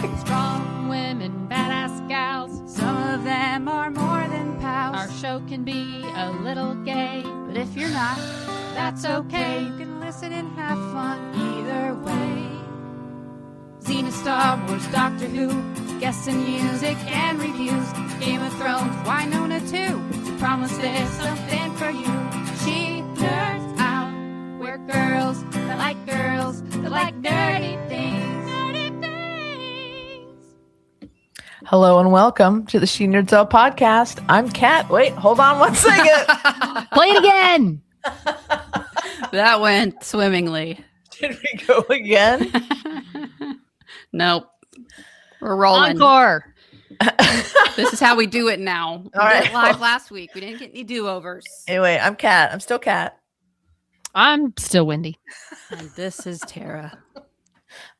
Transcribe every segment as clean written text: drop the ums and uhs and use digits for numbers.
Strong women, badass gals. Some of them are more than pals. Our show can be a little gay, But if you're not, that's okay. you can listen and have fun either way. Xena, Star Wars, Doctor Who, guests and music and reviews. Game of Thrones, Winona too. We promise there's something for you. She nerds out. We're girls that like nerdy things. Nerdy things. Hello and welcome to the She Nerds Out podcast. I'm Kat. Wait, hold on one second. Play it again. That went swimmingly. Did we go again? Nope. We're rolling. Encore. This is how we do it now. We All did right. it live last week. We didn't get any do-overs. Anyway, I'm Kat. I'm still Kat. I'm still Wendy. And this is Tara.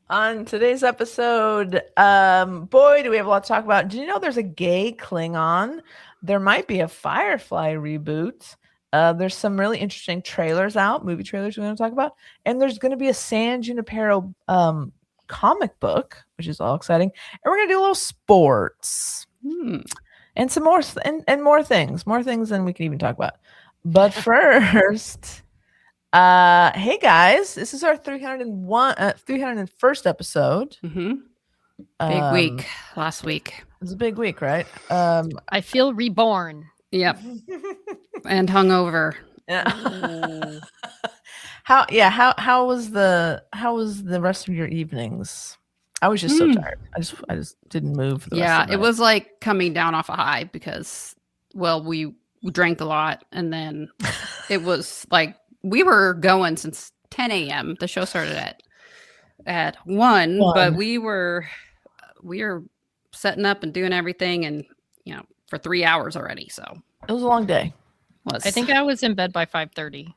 On today's episode, boy, do we have a lot to talk about. Do you know there's a gay Klingon? There might be a Firefly reboot. There's some really interesting trailers out, movie trailers we're going to talk about. And there's going to be a San Junipero comic book, which is all exciting. And we're going to do a little sports. And some more and more things than we can even talk about. But first, hey guys, this is our 301st episode. Big week last week. It was a big week, right? I feel reborn. Yep. And hungover. Yeah. How was the rest of your evenings? I was just so tired. I just didn't move for the rest of the It night. was like coming down off a high because, well, we drank a lot, and then it was like we were going since 10 a.m. The show started at 1, but we were setting up and doing everything, and for 3 hours already. So it was a long day. I think I was in bed by 5:30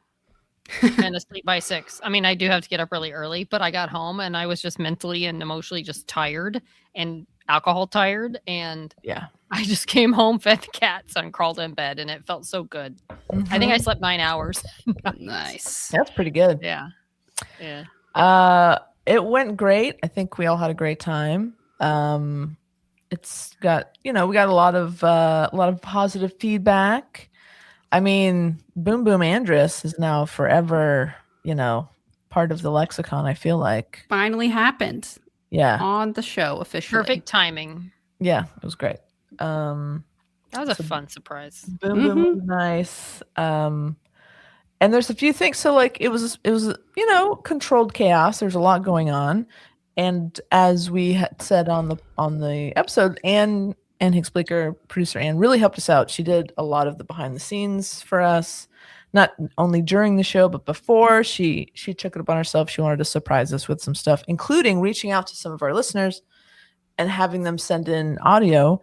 and asleep by 6. I mean, I do have to get up really early, but I got home and I was just mentally and emotionally just tired and alcohol tired. And Yeah. I just came home, fed the cats, and crawled in bed, and it felt so good. I think I slept 9 hours. nice. That's pretty good. Yeah. Yeah. It went great. I think we all had a great time. It's got, we got a lot of positive feedback. I mean, Boom Boom Andress is now forever, part of the lexicon, I feel like. Finally happened. Yeah. On the show officially. Perfect timing. Yeah, it was great. That was a fun surprise. Boom Boom was nice. And there's a few things. So like it was, controlled chaos. There's a lot going on. And as we had said on the episode, Anne Hicksbleeker, producer Anne, really helped us out. She did a lot of the behind the scenes for us, not only during the show, but before. She took it upon herself. She wanted to surprise us with some stuff, including reaching out to some of our listeners and having them send in audio.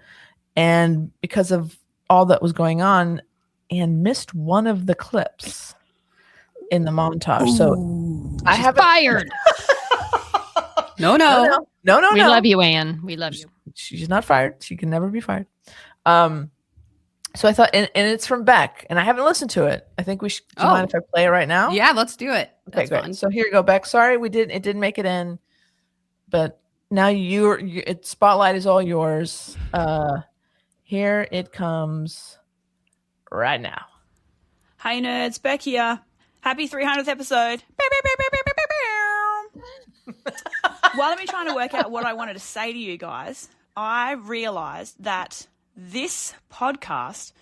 And because of all that was going on, Anne missed one of the clips in the montage. Ooh. So I have fired. No. We love you, Anne. We love you. She's not fired. She can never be fired. So I thought, and it's from Beck, and I haven't listened to it. I think we should. Do you mind if I play it right now? Yeah, let's do it. Okay, That's great. fun. So here you go, Beck. Sorry, it didn't make it in, but now its spotlight is all yours. Here it comes right now. Hey nerds, Beck here. Happy 300th episode. While I've been trying to work out what I wanted to say to you guys, I realized that this podcast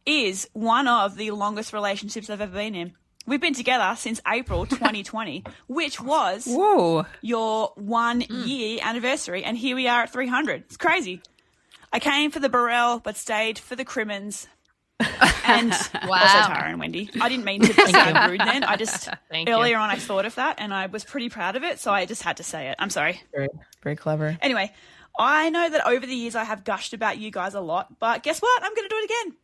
is one of the longest relationships I've ever been in. We've been together since April 2020, which was your 1 year anniversary, and here we are at 300. It's crazy. I came for the Burrell, but stayed for the Crimmins. And also Tara and Wendy. I didn't mean to be so rude then. I just earlier on I thought of that and I was pretty proud of it, so I just had to say it. I'm sorry. Very, very clever. Anyway, I know that over the years I have gushed about you guys a lot, but guess what? I'm going to do it again.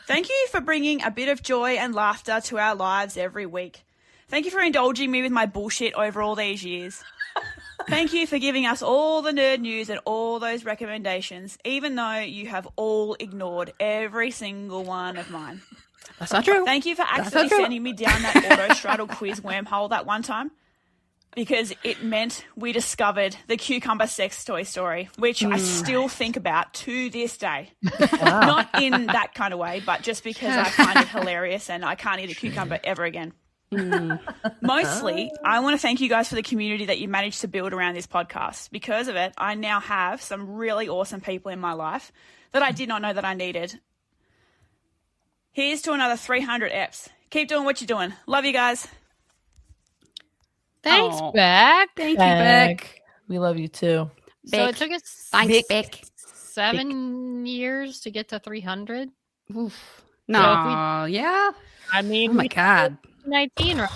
Thank you for bringing a bit of joy and laughter to our lives every week. Thank you for indulging me with my bullshit over all these years. Thank you for giving us all the nerd news and all those recommendations, even though you have all ignored every single one of mine. That's not true. Thank you for accidentally sending me down that auto-straddle quiz wormhole that one time. because it meant we discovered the cucumber sex toy story, which I still think about to this day. Wow. Not in that kind of way, but just because I find it hilarious and I can't eat a cucumber ever again. Mostly, I want to thank you guys for the community that you managed to build around this podcast. Because of it, I now have some really awesome people in my life that I did not know that I needed. Here's to another 300 eps. Keep doing what you're doing. Love you guys. Thanks, Aw. Beck. Thank you, Beck. We love you too. So Beck. it took us Thanks, Beck. 7 years to get to 300. Oof. No, yeah. I mean, Oh my God. 19, right?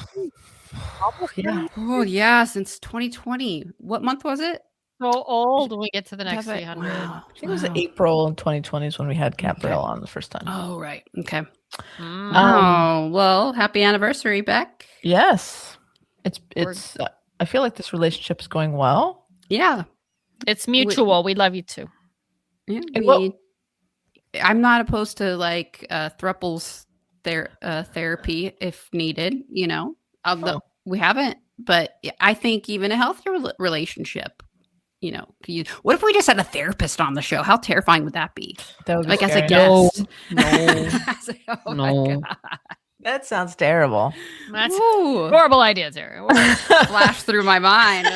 Yeah. Oh yeah, since 2020. What month was it? So old when we get to the next That's it. 300. Wow. I think it was April in 2020 is when we had Gabrielle on the first time. Oh right. Okay. Mm. Oh well, happy anniversary, Beck. Yes. It's I feel like this relationship is going well. Yeah. It's mutual. We love you too. Yeah. And what- I'm not opposed to like thruples therapy if needed. You know, although we haven't, but I think even a healthy relationship. You know, what if we just had a therapist on the show? How terrifying would that be? That would be Like as a scary. guest. No. Oh No. my God. That sounds terrible. That's Ooh. horrible idea, Sarah. Flash through my mind.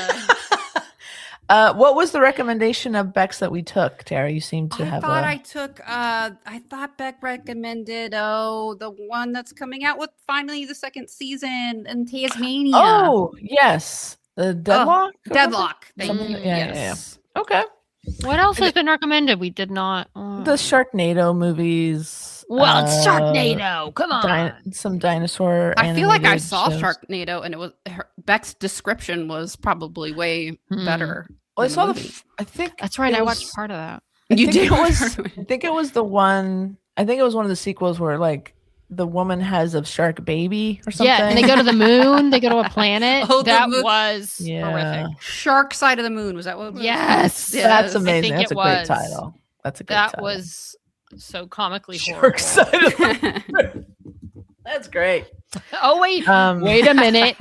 What was the recommendation of Beck's that we took, Tara? You seem to have I thought Beck recommended the one that's coming out with finally the second season in Tasmania. Oh, yes. The Deadlock? Deadlock. Thank Something- you. yeah. Yes. Okay. What else has been recommended? We did not. The Sharknado movies. Well, it's Sharknado. Come on. Some dinosaur. I feel like I animated saw shows. Sharknado, and it was Beck's description was probably way better. Well, I than saw the the. movie. I think That's right. it I was- watched part of that. I You think did It was, watch part of I think it was the one. I think it was one of the sequels where like the woman has a shark baby or something. Yeah, and they go to the moon. They go to a planet. Oh, the that moon. was Yeah. horrific. Shark Side of the Moon, was that what it was? Yes. Yes. That's I amazing. think That's it a great was. title. That's a great That title. was so comically Shark horrible. Side of the- That's great. Oh wait, Um, wait a minute.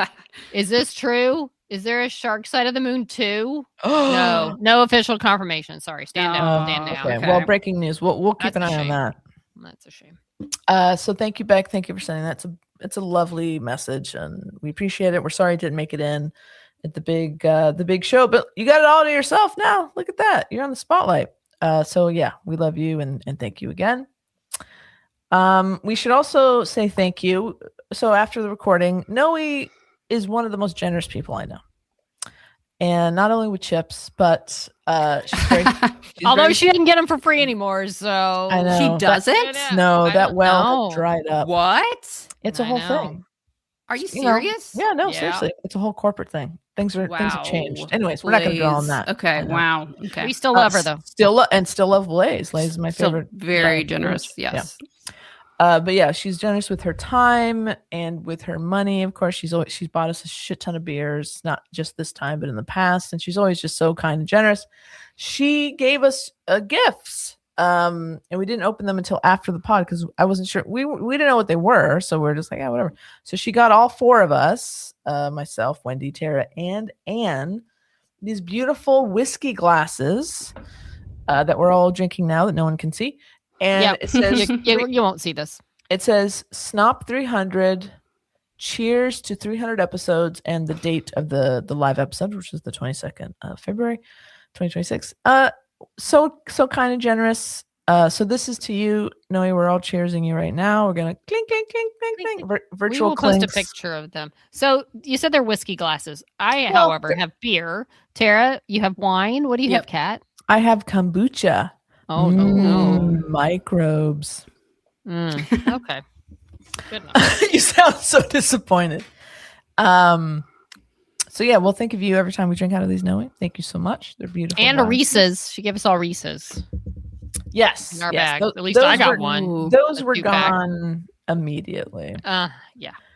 Is this true? Is there a Shark Side of the Moon too? No, no official confirmation. Sorry, stand down. Stand down. Okay. Okay. Well, breaking news. We'll keep That's an a eye on shame. that. That's a shame. So thank you, Beck. Thank you for sending that. It's a lovely message, and we appreciate it. We're sorry it didn't make it in at the big show, but you got it all to yourself now. Look at that. You're on the spotlight. So yeah, we love you and thank you again. We should also say thank you. So after the recording, Noe is one of the most generous people I know. And not only with chips, but she's very Although she didn't get them for free anymore, so I know. She but- doesn't? No, I that don't well know. had dried up. What? It's a I whole know. thing. Are you You know, serious? Yeah, no, Yeah. seriously. It's a whole corporate thing. Things have Wow. changed. Anyways, we're not going to dwell on Blaze. that. Okay. I know. Wow. Okay. We still love her though. Still love Blaze. Blaze is my Still favorite. very giant generous. food. Yes. But yeah, she's generous with her time and with her money. Of course, she's bought us a shit ton of beers, not just this time, but in the past. And she's always just so kind and generous. She gave us gifts. And we didn't open them until after the pod because I wasn't sure. We didn't know what they were, so we're just like, yeah, whatever. So she got all four of us, myself, Wendy, Tara, and Anne, these beautiful whiskey glasses that we're all drinking now that no one can see. And Yep. it says You won't see this. it says Snop 300. Cheers to 300 episodes and the date of the live episode, which is the 22nd of February, 2026. So kind and generous. So this is to you, Noe. We're all cheersing you right now. We're gonna clink, clink, clink, clink, clink. We Virtual will post a clinks. picture of them. So you said they're whiskey glasses. I, Well, however, have beer. Tara, you have wine. What do you Yep. have, Kat? I have kombucha. Oh no. Microbes. Okay. Good enough. You sound so disappointed. So yeah, well, think of you every time we drink out of these, Noe. Thank you so much. They're beautiful. And a glasses. Reese's. She gave us all Reese's Yes. in our yes. bag. Tho- At least I those got were- one. Those A were few bags. gone immediately. Yeah.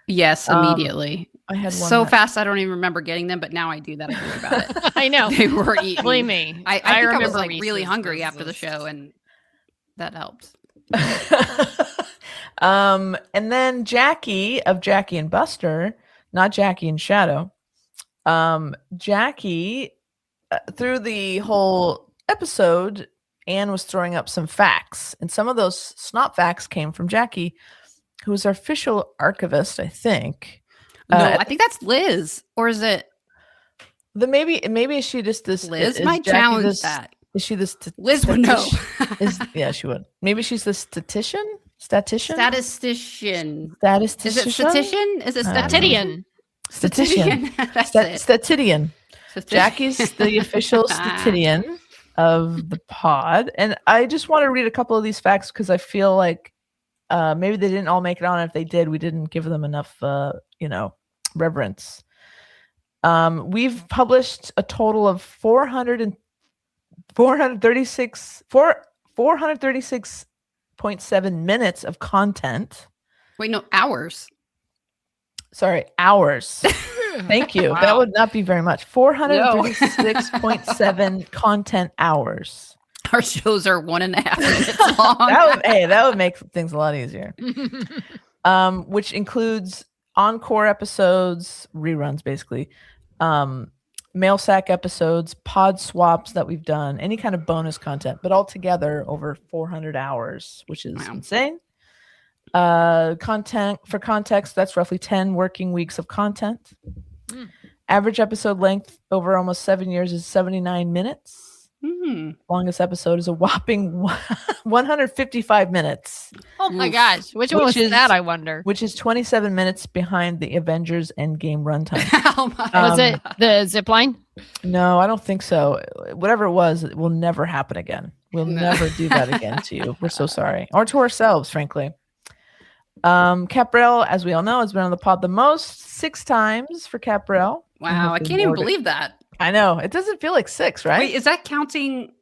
Yes. Immediately. I had one So that- fast, I don't even remember getting them. But now I do that. I think about it. I know. They were eaten. Believe me. I think I was remember like really Reese's hungry after the Pieces. show, and that helped. And then Jackie of Jackie and Buster, not Jackie and Shadow, Jackie, through the whole episode, Anne was throwing up some facts, and some of those snot facts came from Jackie, who is our official archivist, I think. No, I think that's Liz, or is it maybe is she just this? Liz is might Jackie challenge this, that. Is she this? Liz would know. Yeah, she would. Maybe she's the statistician. Statistician. Statistician. Is it statistician? Is it Statitian. Statistician. That's it. Statitian. Jackie's the official statitian of the pod, and I just want to read a couple of these facts because I feel like maybe they didn't all make it on. If they did, we didn't give them enough, reverence. We've published a total of 436.7 minutes of content. Wait, no, hours. Sorry, hours. Thank you. Wow. That would not be very much. 436.7 content hours. Our shows are 1.5 minutes long. That would make things a lot easier. Which includes encore episodes, reruns, basically, mail sack episodes, pod swaps that we've done, any kind of bonus content, but altogether over 400 hours, which is insane. Content for context, that's roughly 10 working weeks of content. Average episode length over almost 7 years is 79 minutes. Longest episode is a whopping 155 minutes. Oh my gosh. Which one was that, I wonder? Which is 27 minutes behind the Avengers Endgame runtime. Oh my Was it the zip line? No, I don't think so. Whatever it was, it will never happen again. We'll never do that again to you. We're so sorry. Or to ourselves, frankly. Caprell, as we all know, has been on the pod the most, 6 times for Caprell. Wow, I can't even believe that. I know. It doesn't feel like 6, right? Wait, is that counting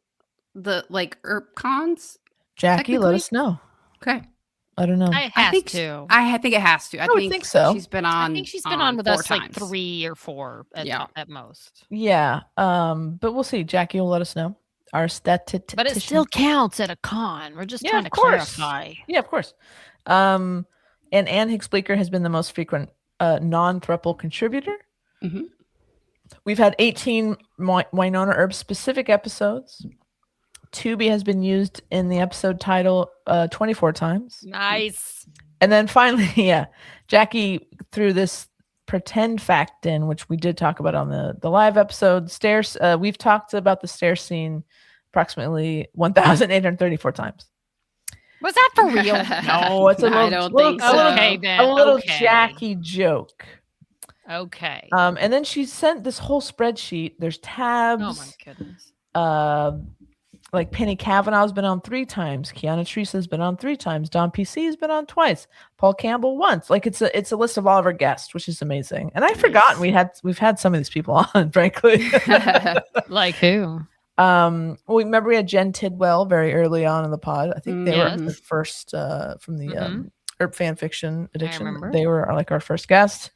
the ERP cons? Jackie, let us know. Okay. I don't know. I think to. I think it has to. I would think so. She's been on. I think she's been on with us times. like 3 or 4 at most. Yeah. But we'll see. Jackie will let us know. Our statistician. But it still counts at a con. We're just trying to clarify. Yeah, of course. And Anne Hicks-Bleecker has been the most frequent non-thruple contributor. Mm-hmm. We've had 18 Winona Earp specific episodes. Tubi has been used in the episode title 24 times. Nice. And then finally, Jackie threw this pretend fact in, which we did talk about on the live episode. Stairs. We've talked about the stair scene approximately 1,834 times. Was that for real? No, it's a little, I don't think so. Okay, then. a little Okay. Jackie joke. Okay. And then she sent this whole spreadsheet. There's tabs. Oh my goodness. Like Penny Kavanaugh's been on 3 times. Kiana Teresa's been on 3 times. Don PC has been on twice. Paul Campbell once. Like it's a list of all of our guests, which is amazing. And I've forgotten we've had some of these people on, frankly. Like who? Well, remember we had Jen Tidwell very early on in the pod. I think they were the first from the Earp fan fiction addiction. They were like our first guest.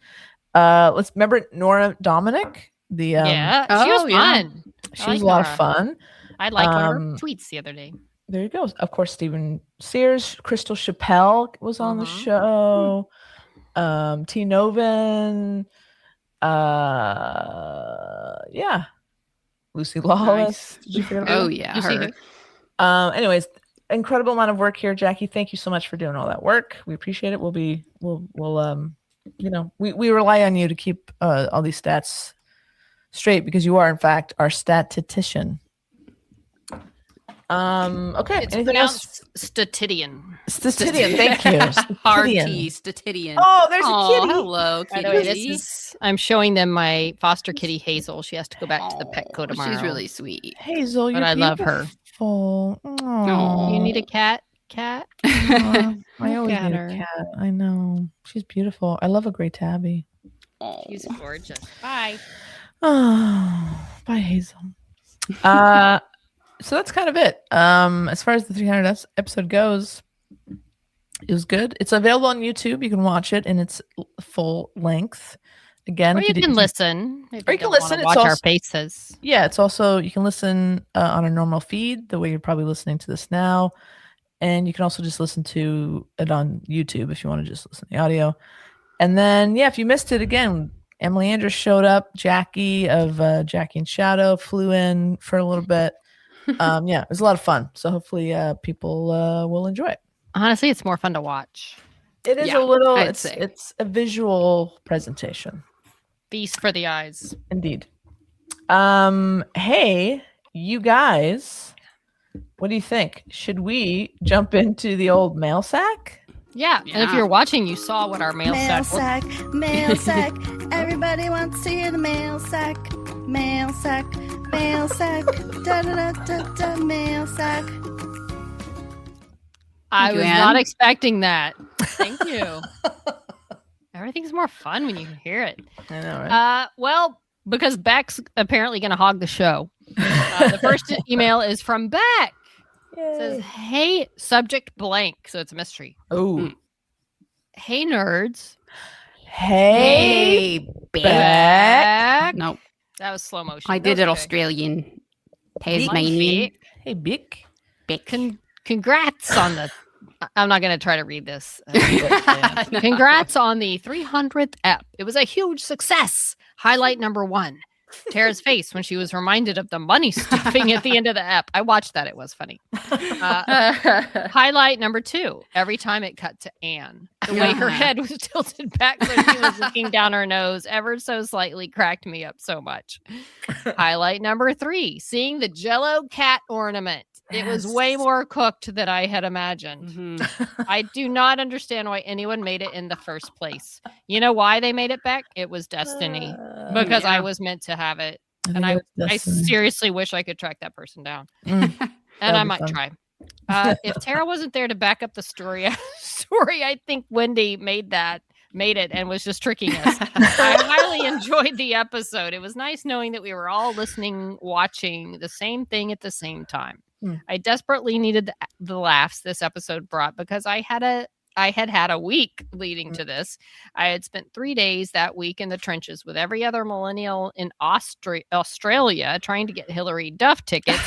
Let's remember Nora Dominic. She was fun. She was a lot of fun. I liked one of her tweets the other day. There you go. Of course, Stephen Sears, Crystal Chappelle was on the show. T. Novin. Lucy Lawless. Nice. Did you forget about Oh yeah, her. Anyways, incredible amount of work here, Jackie. Thank you so much for doing all that work. We appreciate it. We rely on you to keep all these stats straight because you are in fact our statistician. Okay. It's anything else? Statidian. Statidian. Thank you. RT Statidian. Oh, there's a kitty. Hello, By the way, kitty. I'm showing them my foster kitty Hazel. She has to go back to the Petco tomorrow. She's really sweet. Hazel, but I love her. Aww. You need a cat? I always need a cat. I know. She's beautiful. I love a gray tabby. She's gorgeous. Bye. Oh, bye, Hazel. So that's kind of it. As far as the 300 episode goes, it was good. It's available on YouTube. You can watch it in its full length. Again, or you can listen. Or you can listen. Watch our faces. Yeah, it's also you can listen on a normal feed, the way you're probably listening to this now, and you can also just listen to it on YouTube if you want to just listen to the audio. And then, if you missed it again, Emily Andrews showed up. Jackie of Jackie and Shadow flew in for a little bit. Yeah, it was a lot of fun. So hopefully people will enjoy it. Honestly, it's more fun to watch. It is Yeah, a little. I'd say. It's a visual presentation. Feast for the eyes. Indeed. Hey, you guys, what do you think? Should we jump into the old mail sack? Yeah. And if you're watching, you saw what our mail sack was. Mail sack. Everybody wants to hear the mail sack. Mail sack. Mail sack. Da da da da da. Mail sack. I you, was Anne. not expecting that. Thank you. Everything's more fun when you can hear it. I know, right? Well, because Beck's apparently going to hog the show. The first email is from Beck. It says, hey, subject blank. So it's a mystery. Oh. Hey, nerds. Hey, Beck. Nope. That was slow motion. I did it Okay. Australian. Hey, Tasmanian. Hey, Beck. Congrats on the... I'm not going to try to read this. Congrats on the 300th ep. It was a huge success. Highlight number 1. Tara's face when she was reminded of the money stuffing at the end of the ep. I watched that. It was funny. Highlight number 2. Every time it cut to Anne. The way her head was tilted back so she was looking down her nose ever so slightly cracked me up so much. Highlight number 3. Seeing the Jell-O cat ornament. It was way more cooked than I had imagined. Mm-hmm. I do not understand why anyone made it in the first place. You know why they made it back? It was destiny. Because I was meant to have it. And I seriously wish I could track that person down. And I might try. If Tara wasn't there to back up the story, I think Wendy made it and was just tricking us. I highly enjoyed the episode. It was nice knowing that we were all listening, watching the same thing at the same time. I desperately needed the laughs this episode brought because I had a week leading to this. I had spent 3 days that week in the trenches with every other millennial in Australia trying to get Hillary Duff tickets,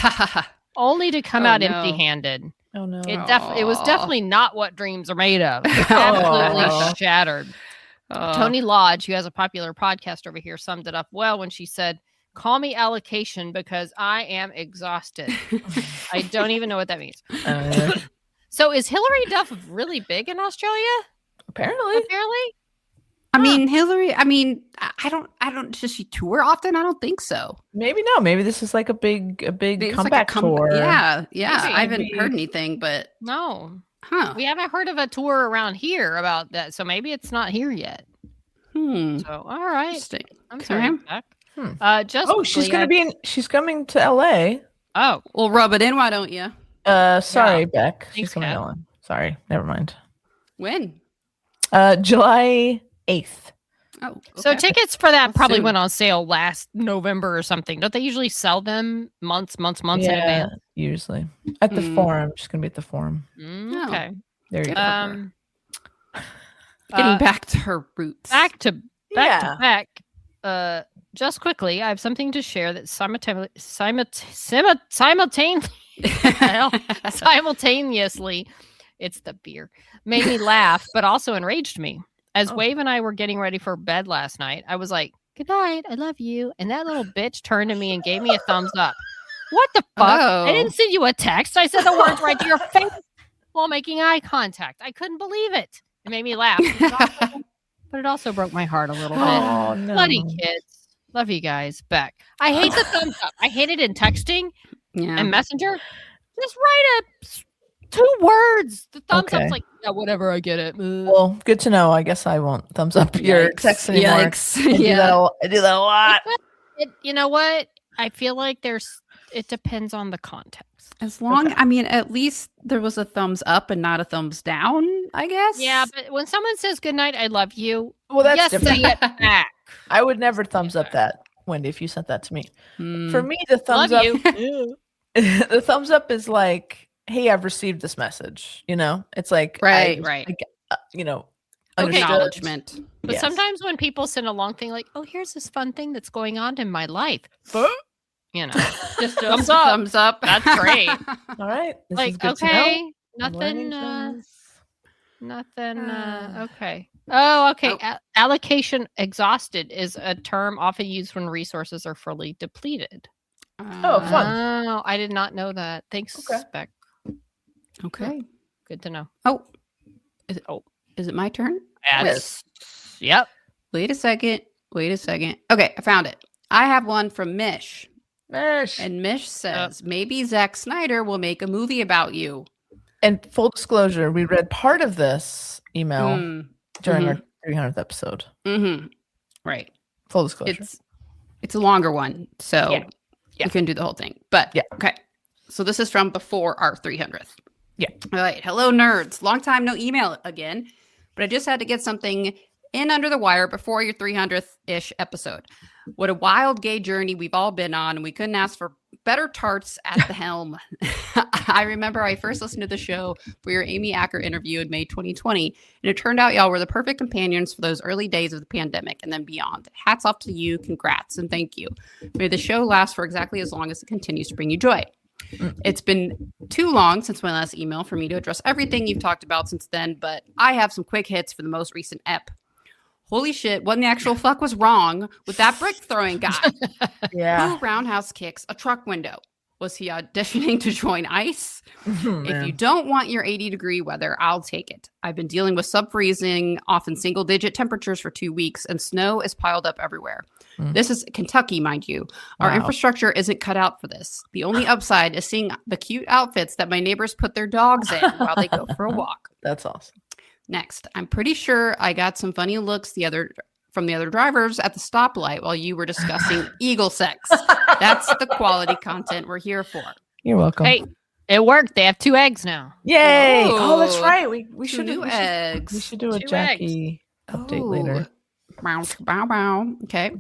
only to come out empty-handed. Oh no! It was definitely not what dreams are made of. Absolutely shattered. Tony Lodge, who has a popular podcast over here, summed it up well when she said, "Call me allocation because I am exhausted." I don't even know what that means. So is Hillary Duff really big in Australia? Apparently. I mean, Hillary, I don't, does she tour often? I don't think so. Maybe no. Maybe this is like a big Maybe it's comeback tour. Yeah. Maybe. I haven't heard anything, but No. huh. We haven't heard of a tour around here about that. So maybe it's not here yet. So, all right. Interesting. I'm Okay. sorry. Beck. She's coming to LA. Oh, Well, rub it in, why don't you? Sorry, Yeah. Beck. She's Thanks, coming Kat. to LA. Sorry, never mind. When? July 8th. Oh, so okay. tickets for that That's probably soon. went on sale last November or something. Don't they usually sell them months in advance? Usually at the forum. Just gonna be at the forum. Okay. There you go. Getting back to her roots. Back to Beck. Just quickly, I have something to share that simultaneously, it's the beer, made me laugh, but also enraged me. As Wave and I were getting ready for bed last night, I was like, "Good night, I love you," and that little bitch turned to me and gave me a thumbs up. What the fuck? I didn't send you a text. I said the words right to your face while making eye contact. I couldn't believe it. It made me laugh, but it also broke my heart a little bit. Oh no! Bloody kids. Love you guys. Beck. I hate the thumbs up. I hate it in texting and Messenger. Just write 2 words. The thumbs up's like, yeah, whatever, I get it. Well, good to know. I guess I won't thumbs up your text anymore. Yikes. I do that a lot. You know what? I feel like it depends on the context. As long, at least there was a thumbs up and not a thumbs down, I guess. Yeah, but when someone says good night, I love you. Well, that's yes, different. say it back. I would never thumbs up that, Wendy, if you sent that to me. For me, the thumbs Love up the thumbs up is like, hey, I've received this message. You know, it's like Right. Okay. Acknowledgement. But sometimes when people send a long thing like, "Oh, here's this fun thing that's going on in my life," you know, just thumbs up. Thumbs up. That's great. All right. This is Like, good to okay, know. I'm learning things. nothing. Okay. Oh, okay. Oh. Allocation exhausted is a term often used when resources are fully depleted. Oh, fun. Oh, I did not know that. Thanks, Okay. Spec. Okay. Good to know. Oh, is it my turn? Yes. Yep. Wait a second. Okay, I found it. I have one from Mish. Mish. And Mish says, maybe Zack Snyder will make a movie about you. And full disclosure, we read part of this email during our 300th episode. Mm-hmm. Right. Full disclosure. It's a longer one, so Yeah. you can do the whole thing. But Yeah. Okay. So this is from before our 300th. Yeah. All right. Hello, nerds. Long time no email again, but I just had to get something in under the wire before your 300th-ish episode. What a wild gay journey we've all been on, and we couldn't ask for better tarts at the helm. I remember I first listened to the show for your Amy Acker interview in May 2020, and it turned out y'all were the perfect companions for those early days of the pandemic and then beyond. Hats off to you, congrats, and thank you. May the show last for exactly as long as it continues to bring you joy. It's been too long since my last email for me to address everything you've talked about since then, but I have some quick hits for the most recent ep. Holy shit, what in the actual fuck was wrong with that brick throwing guy? Yeah. Who roundhouse kicks a truck window? Was he auditioning to join ICE? If you don't want your 80-degree weather, I'll take it. I've been dealing with sub-freezing, often single-digit temperatures for 2 weeks, and snow is piled up everywhere. This is Kentucky, mind you. Our infrastructure isn't cut out for this. The only upside is seeing the cute outfits that my neighbors put their dogs in while they go for a walk. That's awesome. Next, I'm pretty sure I got some funny looks from the other drivers at the stoplight while you were discussing eagle sex. That's the quality content we're here for. You're welcome. Hey, it worked. They have 2 eggs now. Yay! Whoa. Oh, that's right. We Two should new eggs. We should do a 2 Jackie update later. Bow, bow, bow. Okay.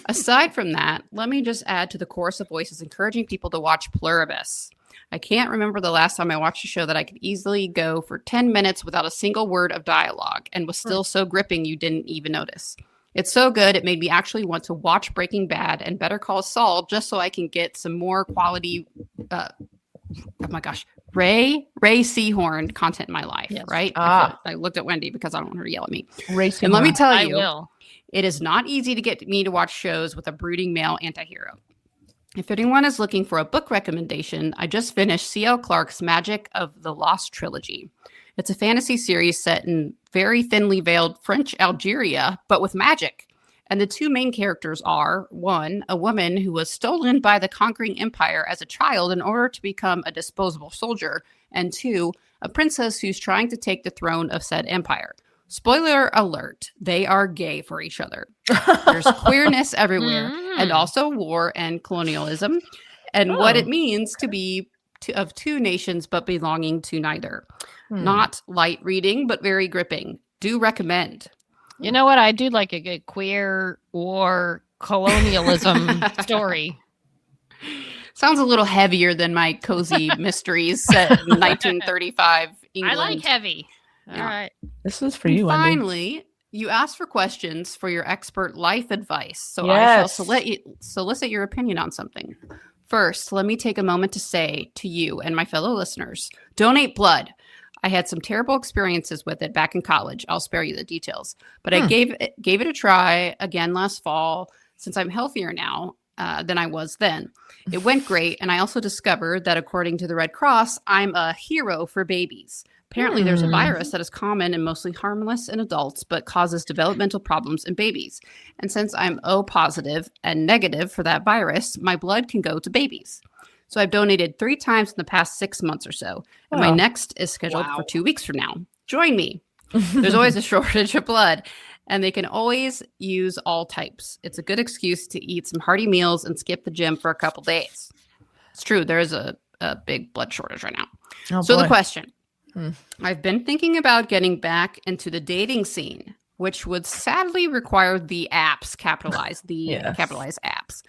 Aside from that, let me just add to the chorus of voices encouraging people to watch Pluribus. I can't remember the last time I watched a show that I could easily go for 10 minutes without a single word of dialogue and was still so gripping you didn't even notice. It's so good, it made me actually want to watch Breaking Bad and Better Call Saul just so I can get some more quality, oh my gosh, Ray Seahorn content in my life, right? I looked at Wendy because I don't want her to yell at me. Racing And let me tell I you, will. it is not easy to get me to watch shows with a brooding male antihero. If anyone is looking for a book recommendation, I just finished C.L. Clarke's Magic of the Lost Trilogy. It's a fantasy series set in very thinly veiled French Algeria, but with magic. And the 2 main characters are, 1, a woman who was stolen by the conquering empire as a child in order to become a disposable soldier, and 2, a princess who's trying to take the throne of said empire. Spoiler alert, they are gay for each other. There's queerness everywhere, and also war and colonialism, and what it means to be of 2 nations but belonging to neither. Not light reading, but very gripping. Do recommend. You know what? I do like a good queer war colonialism story. Sounds a little heavier than my cozy mysteries set in 1935 England. I like heavy. All right. This is for you, Wendy. Finally, you asked for questions for your expert life advice, so Yes. I shall solicit your opinion on something. First, let me take a moment to say to you and my fellow listeners, donate blood. I had some terrible experiences with it back in college. I'll spare you the details, but I gave it a try again last fall since I'm healthier now than I was then. It went great, and I also discovered that according to the Red Cross, I'm a hero for babies. Apparently, there's a virus that is common and mostly harmless in adults, but causes developmental problems in babies. And since I'm O positive and negative for that virus, my blood can go to babies. So I've donated 3 times in the past 6 months or so. And my next is scheduled for 2 weeks from now. Join me. There's always a shortage of blood, and they can always use all types. It's a good excuse to eat some hearty meals and skip the gym for a couple days. It's true. There is a big blood shortage right now. Oh, so boy. the question, I've been thinking about getting back into the dating scene, which would sadly require the apps, capitalized apps.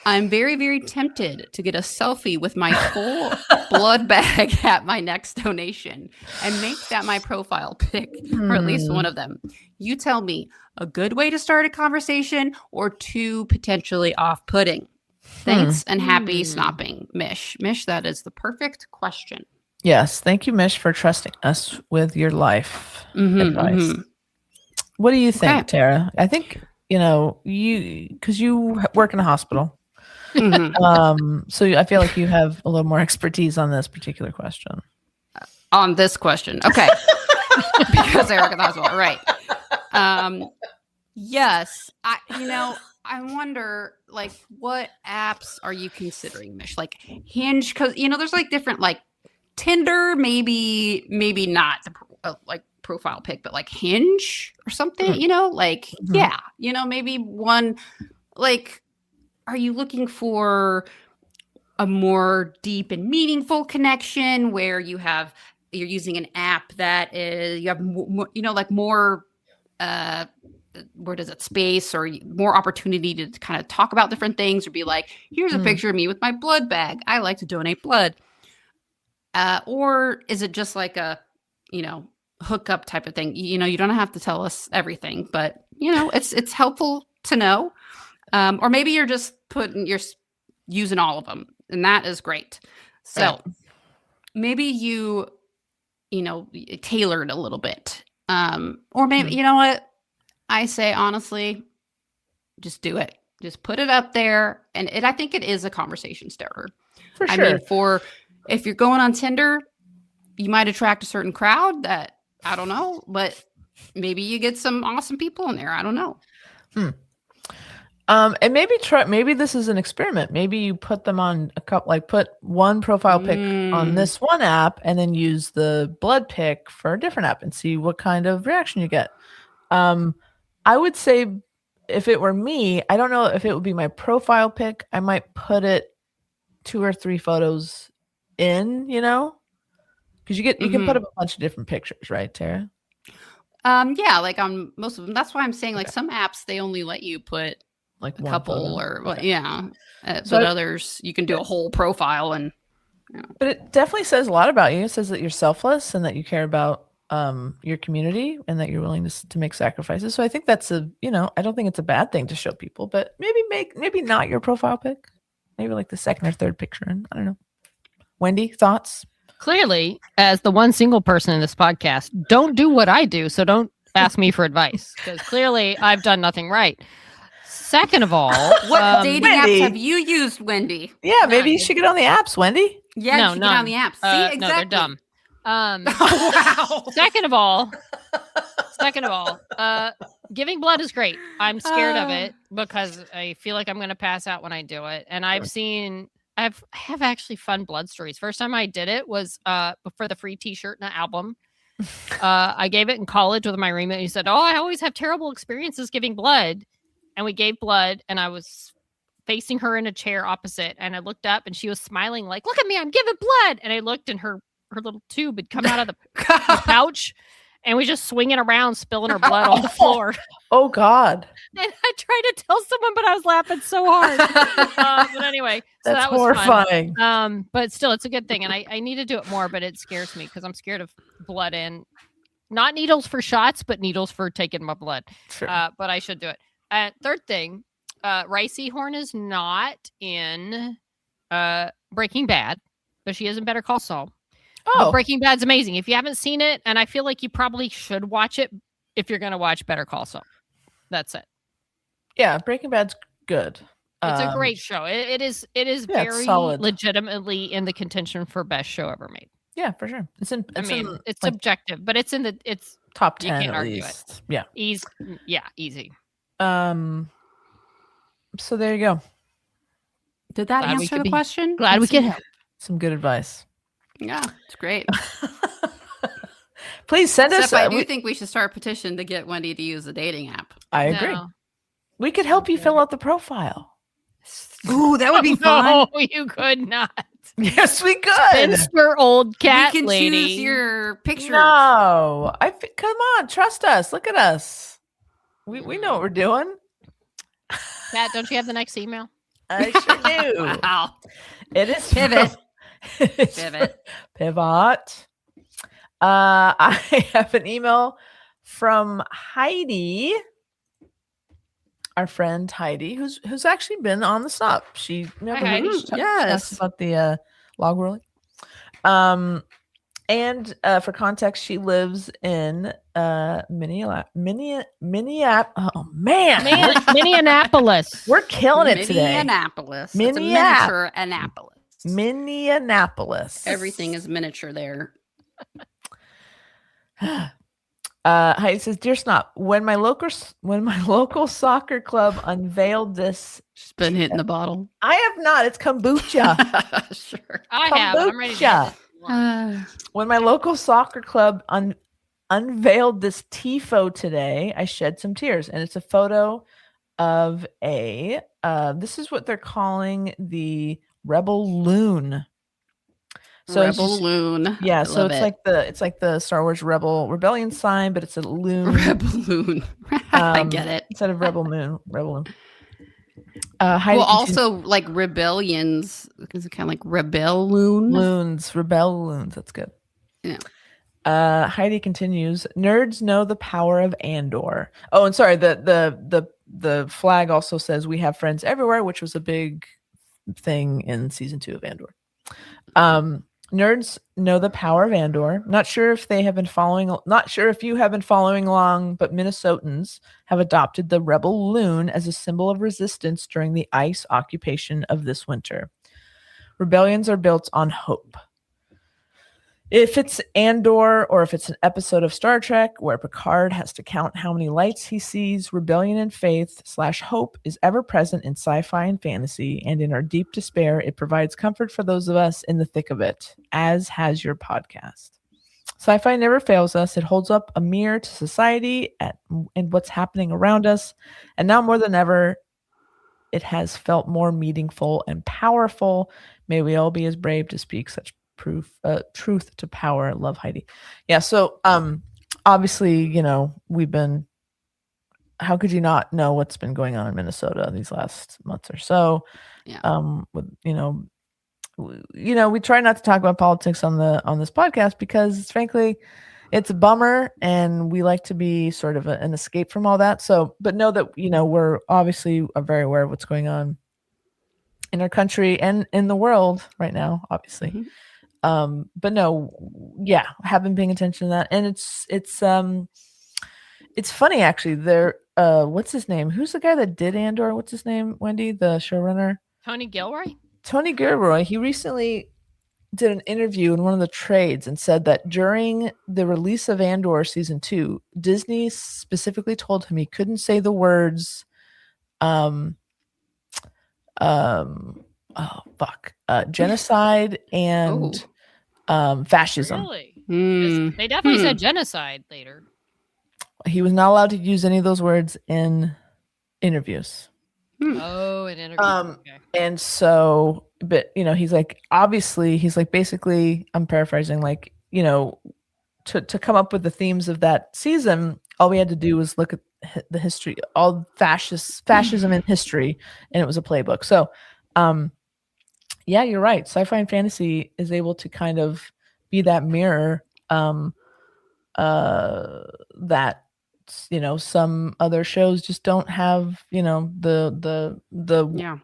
I'm very, very tempted to get a selfie with my full blood bag at my next donation and make that my profile pic, or at least one of them. You tell me, a good way to start a conversation or too potentially off-putting? Thanks and happy snopping, Mish. Mish, that is the perfect question. Yes. Thank you, Mish, for trusting us with your life advice. What do you think, Okay. Tara? I think, because you work in a hospital. Mhm. So I feel like you have a little more expertise on this particular question. On this question. Okay. Because I work at the hospital. Right. Yes. I wonder, like, what apps are you considering, Mish? Like Hinge, because there's like different, like Tinder, maybe not the like profile pic, but like Hinge or something. Like maybe one. Like, are you looking for a more deep and meaningful connection where you're using an app that is you have like more where does it space or more opportunity to kind of talk about different things or be like, here's a picture of me with my blood bag, I like to donate blood, or is it just like a hookup type of thing? You don't have to tell us everything, but it's helpful to know. Or maybe you're just you're using all of them, and that is great. So maybe you tailored a little bit. Or maybe, you know what? I say, honestly, just do it. Just put it up there. And I think it is a conversation starter. For I sure. mean, if you're going on Tinder, you might attract a certain crowd that I don't know, but maybe you get some awesome people in there. I don't know. And maybe this is an experiment. Maybe you put them on a couple, like put one profile pic on this one app and then use the blood pic for a different app and see what kind of reaction you get. I would say if it were me, I don't know if it would be my profile pic. I might put it 2 or 3 photos in, because you can put up a bunch of different pictures, right, Tara? Yeah, like on most of them. That's why I'm saying like some apps, they only let you put Like a one couple photo. or but So others you can do a whole profile and But it definitely says a lot about you. It says that you're selfless and that you care about your community and that you're willing to make sacrifices. So I think that's I don't think it's a bad thing to show people, but maybe not your profile pic. Maybe like the second or third picture. And I don't know. Wendy, thoughts? Clearly, as the one single person in this podcast, don't do what I do. So don't ask me for advice because clearly I've done nothing right. Second of all, what dating Wendy. apps have you used, Wendy? Yeah, maybe you should get on the apps, Wendy. Yeah, No, you should get on the apps. See, exactly. No, they're dumb. Wow. Second of all, giving blood is great. I'm scared of it because I feel like I'm going to pass out when I do it. And I have actually fun blood stories. First time I did it was for the free T-shirt and an album. I gave it in college with my roommate. He said, "Oh, I always have terrible experiences giving blood," and we gave blood, and I was facing her in a chair opposite, and I looked up, and she was smiling like, "Look at me, I'm giving blood." And I looked, and her little tube had come out of the pouch, and we just swinging around, spilling her blood on the floor. Oh God, and I tried to tell someone, but I was laughing so hard. But anyway, so that's that was horrifying. fun. But still, it's a good thing, and I need to do it more. But it scares me because I'm scared of blood and not needles for shots, but needles for taking my blood. Sure. But I should do it. Third thing, Ricey Horn is not in Breaking Bad, but she is in Better Call Saul. But Breaking Bad's amazing. If you haven't seen it, and I feel like you probably should watch it if you're going to watch Better Call Saul. That's it. Yeah, Breaking Bad's good. It's a great show. It is very solid. legitimately in the contention for best show ever made. Yeah, for sure. It's it's subjective, but it's top 10 you can't at argue least. Yeah. Easy. So there you go. Did that Glad we answer could the be- question? Glad we could help. Some good advice. Yeah, it's great. Please send Except us. I do think we should start a petition to get Wendy to use the dating app. I agree. No. We could help you fill out the profile. Ooh, that would be fun. No, you could not. Yes, we could. Spinster old cat we can lady. choose your picture. No, come on, trust us. Look at us. We know what we're doing. Kat, don't you have the next email? I sure do. Wow. It is Pivot. It's Pivot. Pivot. I have an email from Heidi, our friend Heidi, who's actually been on the stop. She Heidi. asked about the log rolling. And for context, she lives in Minneapolis. Oh man, Minneapolis. we're killing it today. Minneapolis. It's a miniature Annapolis. Minneapolis. Everything is miniature there. Heidi says, "Dear Snop, when my local soccer club unveiled this, She's been hitting the bottle. I have not. It's kombucha. Sure. I have. I'm ready to have this. When my local soccer club unveiled this tifo today, I shed some tears, and it's a photo of a. This is what they're calling the Rebel Loon. So Rebel Loon. Yeah, I so love it's like the Star Wars Rebellion sign, but it's a loon. Rebel Loon. I get it. Instead of Rebel Loon. Well, also like rebellions, is it kind of like Rebel Loon? Rebel Loons. That's good. Yeah. Heidi continues. Nerds know the power of Andor. Oh, and sorry, the flag also says we have friends everywhere, which was a big thing in season 2 of Andor. Nerds know the power of Andor. Not sure if you have been following along, but Minnesotans have adopted the Rebel Loon as a symbol of resistance during the ice occupation of this winter. Rebellions are built on hope. If it's Andor or if it's an episode of Star Trek where Picard has to count how many lights he sees, rebellion and faith / hope is ever present in sci-fi and fantasy, and in our deep despair, it provides comfort for those of us in the thick of it, as has your podcast. Sci-fi never fails us. It holds up a mirror to society and what's happening around us, and now more than ever, it has felt more meaningful and powerful. May we all be as brave to speak such truth to power. Love, Heidi. Yeah, so obviously, we've been, how could you not know what's been going on in Minnesota these last months or so? Yeah. We try not to talk about politics on this podcast because frankly it's a bummer, and we like to be sort of an escape from all that. So, but know that we're obviously very aware of what's going on in our country and in the world right now, obviously. Mm-hmm. But no, yeah, have been paying attention to that. And it's funny actually. There, what's his name? Who's the guy that did Andor? What's his name, Wendy, the showrunner? Tony Gilroy? Tony Gilroy. He recently did an interview in one of the trades and said that during the release of Andor season 2, Disney specifically told him he couldn't say the words, genocide and fascism. Really? They definitely said genocide later. He was not allowed to use any of those words in interviews. Oh, in interviews. Okay. And so, but he's like, obviously, he's like, basically, I'm paraphrasing, like, to come up with the themes of that season, all we had to do was look at the history, all fascism in history, and it was a playbook. So, yeah, you're right. Sci-fi and fantasy is able to kind of be that mirror that some other shows just don't have the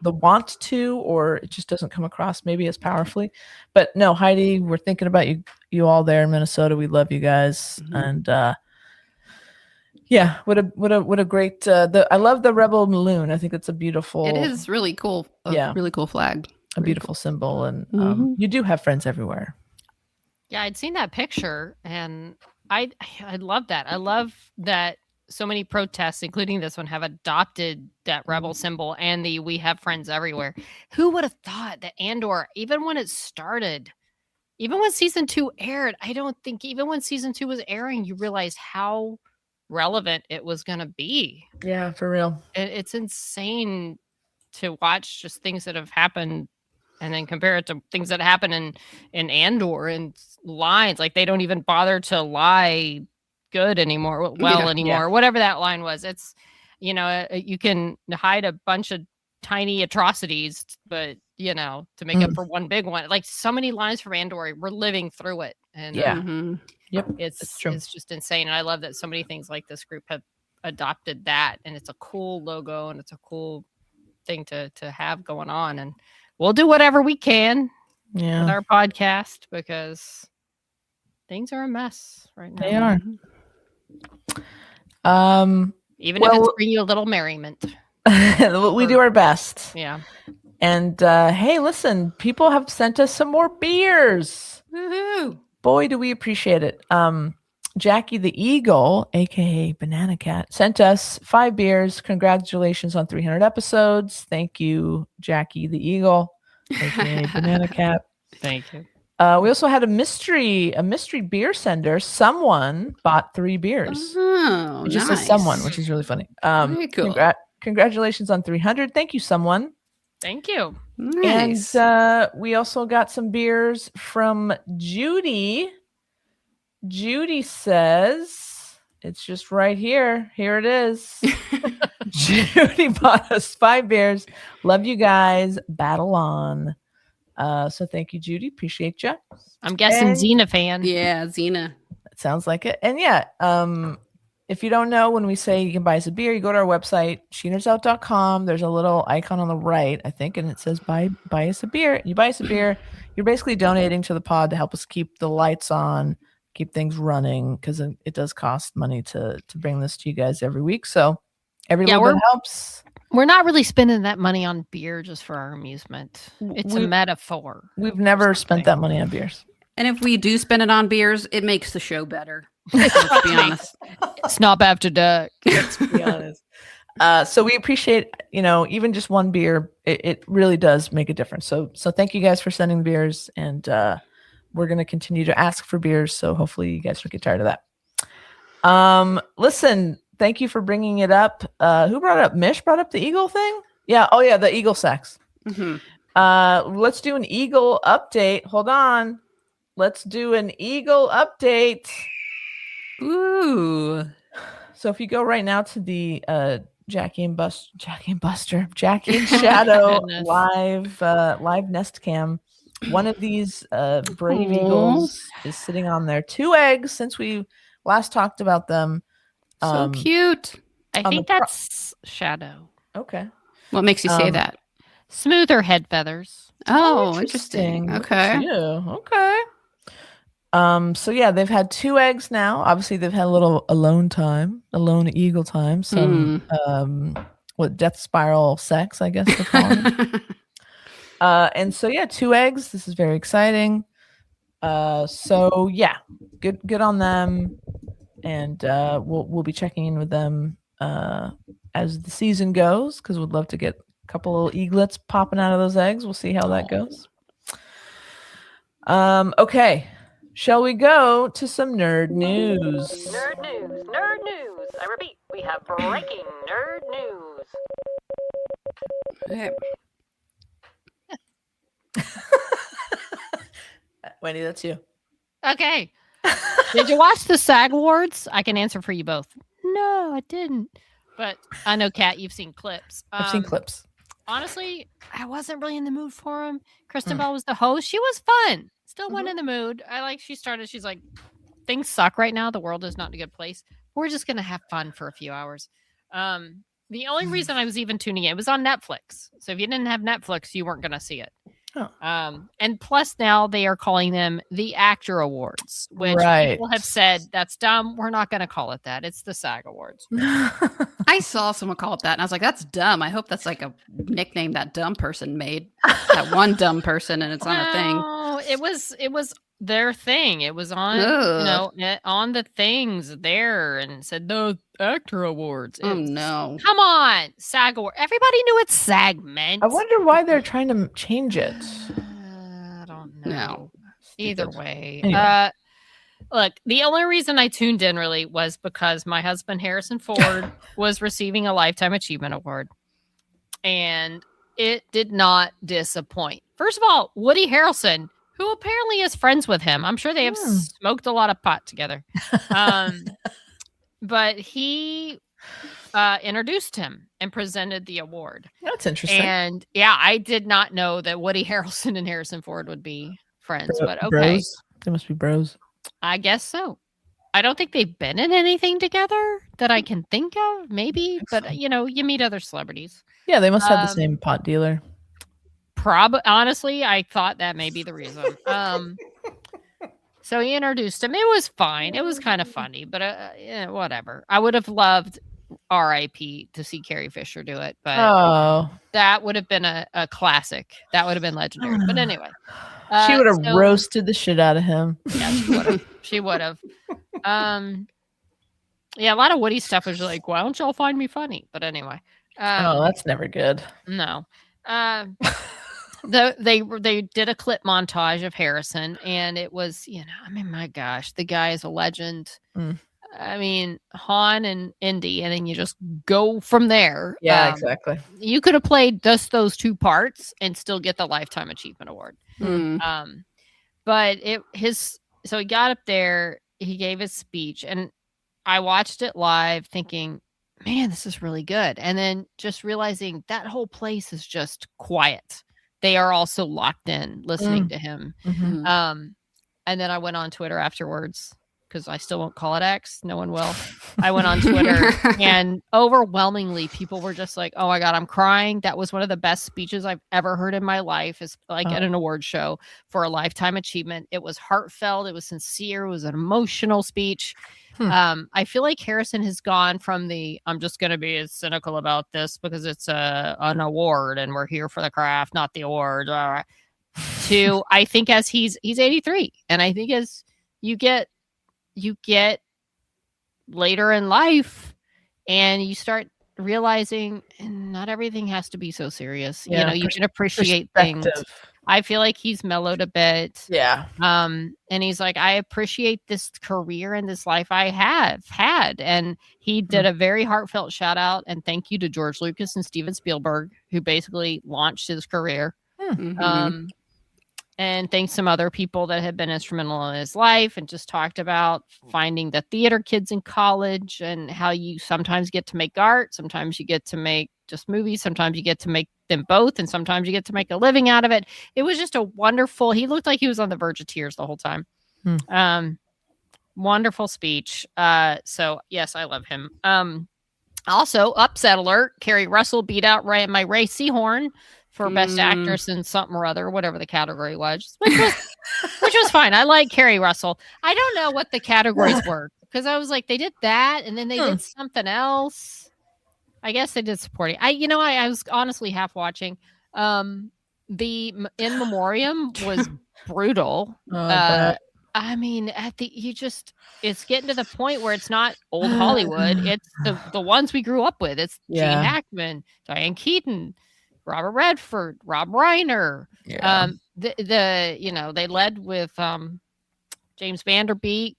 want to, or it just doesn't come across maybe as powerfully. But no, Heidi, we're thinking about you all there in Minnesota. We love you guys. And yeah, what a great I love the Rebel Loon. I think it's a beautiful, it is really cool. Really cool flag. A beautiful symbol. And you do have friends everywhere. Yeah, I'd seen that picture and I love that. I love that so many protests, including this one, have adopted that rebel symbol and the "we have friends everywhere." Who would have thought that Andor, even when it started, even when season 2 aired, I don't think even when season 2 was airing, you realized how relevant it was going to be. Yeah, for real. It's insane to watch just things that have happened and then compare it to things that happen in Andor and lines. Like they don't even bother to lie good anymore, whatever that line was. It's, you can hide a bunch of tiny atrocities, but to make up for one big one. Like so many lines from Andor, we're living through it. And yep, it's just insane. And I love that so many things like this group have adopted that, and it's a cool logo and it's a cool thing to have going on. And we'll do whatever we can with our podcast because Things are a mess right now. They are. Even if it's bringing you a little merriment. We do our best. Yeah. And hey, listen, people have sent us some more beers. Woohoo! Boy, do we appreciate it. Jackie the Eagle, aka Banana Cat, sent us 5 beers. Congratulations on 300 episodes. Thank you, Jackie the Eagle, aka Banana Cat. Thank you. We also had a mystery beer sender. Someone bought 3 beers. Oh, It just nice. says someone, which is really funny. Very cool. Congratulations on 300. Thank you, someone. Thank you. Nice. And we also got some beers from Judy. Judy says, it's just right here. Here it is. Judy bought us 5 beers. Love you guys. Battle on. So thank you, Judy. Appreciate you. I'm guessing Xena fan. Yeah, Xena. It sounds like it. And yeah, if you don't know, when we say you can buy us a beer, you go to our website, sheenersout.com. There's a little icon on the right, I think, and it says buy us a beer. You buy us a beer, you're basically donating to the pod to help us keep the lights on, keep things running, because it does cost money to bring this to you guys every week. So every little bit helps. We're not really spending that money on beer just for our amusement. It's a metaphor. We've never spent that money on beers. And if we do spend it on beers, it makes the show better. Let's be honest. Snop after duck. Let's be honest. So we appreciate, even just one beer, it really does make a difference. So thank you guys for sending the beers, and we're going to continue to ask for beers. So hopefully you guys don't get tired of that. Listen, thank you for bringing it up. Who brought it up? Mish brought up the eagle thing? Yeah. Oh yeah. The eagle sex. Mm-hmm. Let's do an eagle update. Hold on. Let's do an eagle update. Ooh. So if you go right now to the Jackie and Shadow live nest cam, one of these brave eagles is sitting on their 2 eggs since we last talked about them. So cute. I think that's Shadow. Okay. What makes you say that? Smoother head feathers. Oh, interesting. Okay. Yeah. Okay. So yeah, they've had 2 eggs now. Obviously, they've had a little alone eagle time. Some death spiral sex, I guess they're calling it. And so yeah, 2 eggs. This is very exciting. So yeah, good on them. And we'll be checking in with them as the season goes, because we'd love to get a couple little eaglets popping out of those eggs. We'll see how that goes. Okay. Shall we go to some nerd news? Nerd news. I repeat, we have breaking nerd news. Okay. Wendy, that's you. Okay. Did you watch the SAG Awards? I can answer for you both. No, I didn't. But I know, Kat, you've seen clips. I've seen clips. Honestly, I wasn't really in the mood for him. Kristen Bell was the host. She was fun. Still wasn't in the mood. She's like, things suck right now. The world is not in a good place. We're just going to have fun for a few hours. The only reason I was even tuning in, it was on Netflix. So if you didn't have Netflix, you weren't going to see it. Oh. And plus now they are calling them the Actor Awards, which people have said that's dumb. We're not going to call it that. It's the SAG Awards. I saw someone call it that, and I was like, that's dumb. I hope that's like a nickname that dumb person made. That one dumb person, and it's on a thing. Oh, it was their thing. It was on, on the things there, and it said the Actor Awards. No. Come on, SAG Award. Everybody knew what SAG meant. I wonder why they're trying to change it. I don't know. No. Either way. Anyway. Look, the only reason I tuned in really was because my husband, Harrison Ford, was receiving a Lifetime Achievement Award. And it did not disappoint. First of all, Woody Harrelson, who apparently is friends with him. I'm sure they have smoked a lot of pot together. But he introduced him and presented the award. That's interesting. And yeah, I did not know that Woody Harrelson and Harrison Ford would be friends, but okay. Bros? They must be bros. I guess so. I don't think they've been in anything together that I can think of, maybe, but you meet other celebrities. Yeah, they must have the same pot dealer. Honestly, I thought that may be the reason. So he introduced him. It was fine. It was kind of funny, but yeah, whatever. I would have loved R.I.P. to see Carrie Fisher do it, but Oh, that would have been a classic. That would have been legendary. But anyway, she would have so- roasted the shit out of him. Yeah, she would have. She would have. Yeah, a lot of Woody stuff was like, why don't y'all find me funny? But anyway, Oh, that's never good. no. They did a clip montage of Harrison, and it was, I mean, my gosh, the guy is a legend. Mm. I mean, Han and Indy, and then you just go from there. Yeah, exactly. You could have played just those two parts and still get the Lifetime Achievement Award. Mm. But so he got up there, he gave his speech, and I watched it live thinking, man, this is really good. And then just realizing that whole place is just quiet. They are also locked in listening to him. Mhm. And then I went on Twitter afterwards because I still won't call it X. No one will. I went on Twitter and overwhelmingly people were just like, oh my God, I'm crying. That was one of the best speeches I've ever heard in my life, is like at an award show for a Lifetime Achievement. It was heartfelt. It was sincere. It was an emotional speech. I feel like Harrison has gone from I'm just going to be as cynical about this because it's an award and we're here for the craft, not the award, to I think as he's 83. And I think as you get later in life and you start realizing not everything has to be so serious. Yeah, you can appreciate things. I feel like he's mellowed a bit. Yeah. And he's like, I appreciate this career and this life I have had. And he did a very heartfelt shout out and thank you to George Lucas and Steven Spielberg, who basically launched his career. Mhm. And thanks some other people that have been instrumental in his life, and just talked about finding the theater kids in college and how you sometimes get to make art, sometimes you get to make just movies, sometimes you get to make them both, and sometimes you get to make a living out of it. It was just a wonderful, he looked like he was on the verge of tears the whole time. Wonderful speech. So yes, I love him. Also, upset alert, Kerry Russell beat out my Ray Seahorn for best actress in something or other, whatever the category was, which was fine. I like Kerry Russell. I don't know what the categories were, because I was like, they did that and then they did something else. I guess they did supporting. I was honestly half watching. The In Memoriam was brutal. I mean, it's getting to the point where it's not old Hollywood. It's the ones we grew up with. It's Gene Hackman, Diane Keaton, Robert Redford, Rob Reiner. Yeah. They led with James Vanderbeek.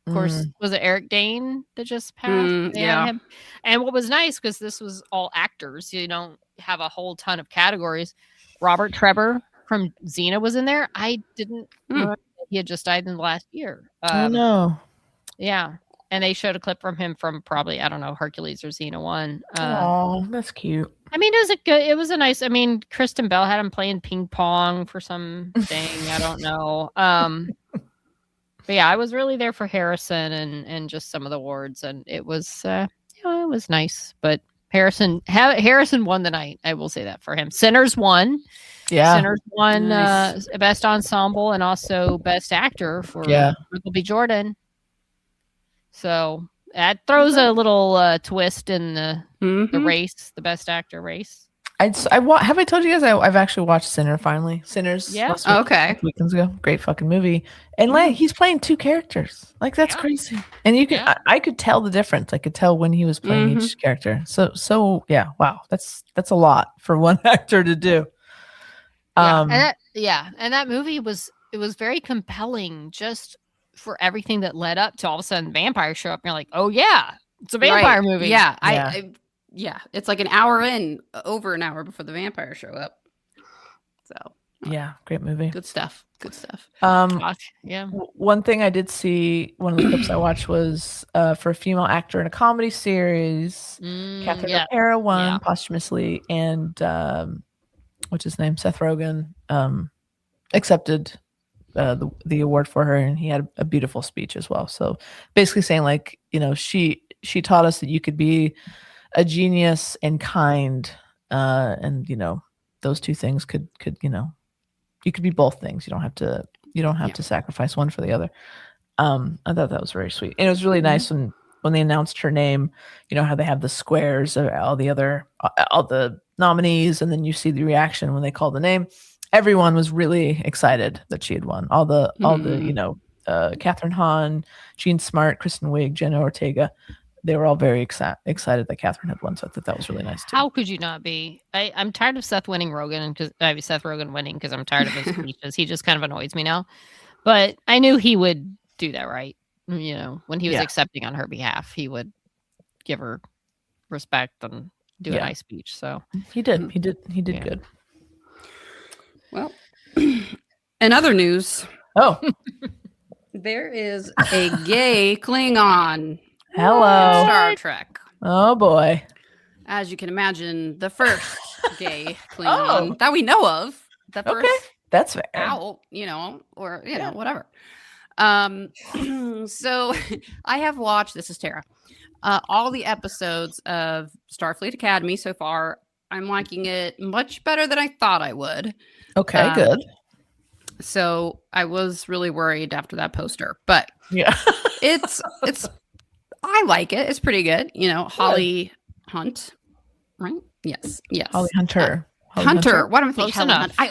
Of course, was it Eric Dane that just passed? Yeah. Him. And what was nice, because this was all actors, you don't have a whole ton of categories. Robert Trevor from Xena was in there. I didn't remember he had just died in the last year. Oh no. Yeah. And they showed a clip from him from probably, I don't know, Hercules or Xena 1. Oh, that's cute. I mean, it was a nice, Kristen Bell had him playing ping pong for something. I don't know. But yeah, I was really there for Harrison and just some of the awards, and it was, it was nice. But Harrison won the night. I will say that for him. Sinners won. Yeah. Sinners won Nice. Best Ensemble and also Best Actor for Michael B. Jordan. So that throws a little twist in the race, the Best Actor race. Have I told you guys I've actually watched Sinners? Yeah. last week, Okay. 2 weekends ago. Great fucking movie. And he's playing 2 characters. Like, that's crazy. And you can I could tell the difference. I could tell when he was playing each character. So yeah, wow. That's a lot for one actor to do. And that movie was very compelling, just for everything that led up to all of a sudden vampires show up and you're like, oh yeah, it's a vampire movie. Yeah. It's like an hour in, over an hour before the vampires show up. So Yeah, great movie. good stuff. One thing I did see, one of the clips I watched was for a female actor in a comedy series. Catherine O'Hara won posthumously, and what's his name? Seth Rogen accepted the award for her, and he had a beautiful speech as well. So basically saying, she taught us that you could be a genius and kind, and those two things could you could be both things. You don't have to You don't have to sacrifice one for the other. I thought that was very sweet. And it was really nice when they announced her name, how they have the squares of all the nominees, and then you see the reaction when they call the name. Everyone was really excited that she had won. All the Catherine Hahn, Jean Smart, Kristen Wiig, Jenna Ortega. They were all very excited that Catherine had won. So I thought that was really nice too. How could you not be? I'm tired of Seth winning Rogan Seth Rogen winning because I'm tired of his speeches. He just kind of annoys me now. But I knew he would do that, right? When he was accepting on her behalf, he would give her respect and do a nice speech. So he did. He did good. Well, in other news, there is a gay Klingon. Hello. Star Trek. Oh boy. As you can imagine, the first gay Klingon that we know of. The first that's fair. Out, or whatever. So I have watched, this is Tara, all the episodes of Starfleet Academy so far. I'm liking it much better than I thought I would. Okay, good. So I was really worried after that poster, but it's I like it. It's pretty good. Holly Hunt, right? Yes. Holly Hunter. Hunter. What am I thinking? Close enough. I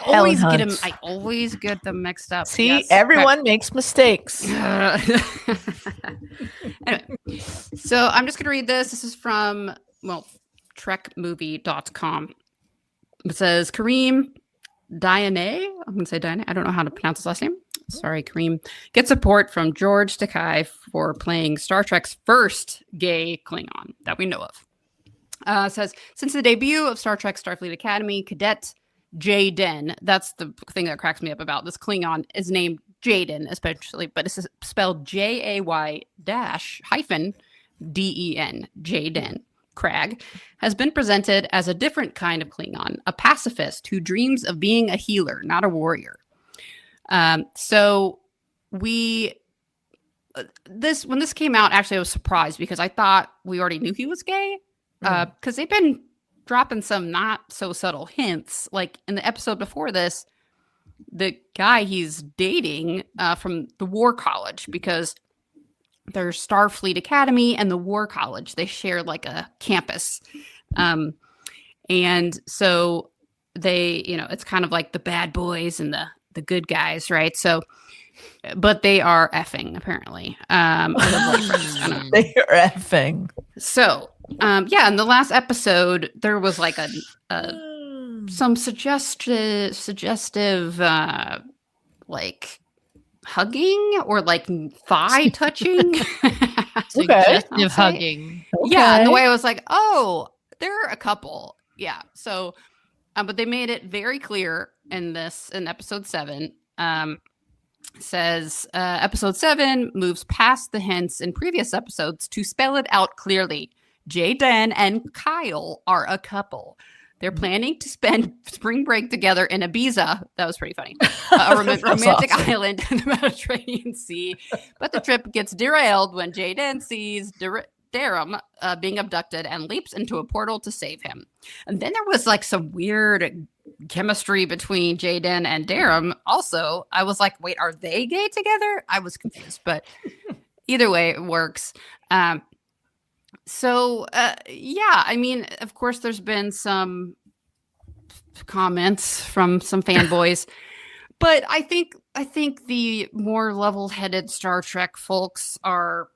always get them mixed up. See, everyone makes mistakes. Anyway, so I'm just going to read this. This is from, trekmovie.com. It says, Kareem Diane. I'm going to say Diane. I don't know how to pronounce his last name. Sorry, Kareem. Get support from George Takei for playing Star Trek's first gay Klingon that we know of. Says, since the debut of Star Trek Starfleet Academy, Cadet Jayden, that's the thing that cracks me up about this Klingon, is named Jayden, especially, but it's spelled Jay-hyphen D-E-N, Jayden. Crag has been presented as a different kind of Klingon, a pacifist who dreams of being a healer, not a warrior. So when this came out, actually I was surprised because I thought we already knew he was gay. Because they've been dropping some not so subtle hints. Like in the episode before this, the guy he's dating from the War College, because there's Starfleet Academy and the War College. They share like a campus. And so they, it's kind of like the bad boys and the good guys, right? So, but they are effing apparently. Or their boyfriends. I don't know. They are effing. So, in the last episode, there was like some suggestive, like hugging or like thigh touching. Suggestive hugging. Okay. Yeah, and the way I was like, oh, they're a couple. Yeah. So, but they made it very clear in episode 7. Says episode 7 moves past the hints in previous episodes to spell it out clearly. Jayden and Kyle are a couple. They're planning to spend spring break together in Ibiza. That was pretty funny. A romantic island in the Mediterranean Sea. But the trip gets derailed when Jayden sees Darum being abducted and leaps into a portal to save him. And then there was like some weird chemistry between Jayden and Darum. Also, I was like, wait, are they gay together? I was confused, but either way, it works. I mean, of course, there's been some comments from some fanboys, but I think the more level-headed Star Trek folks are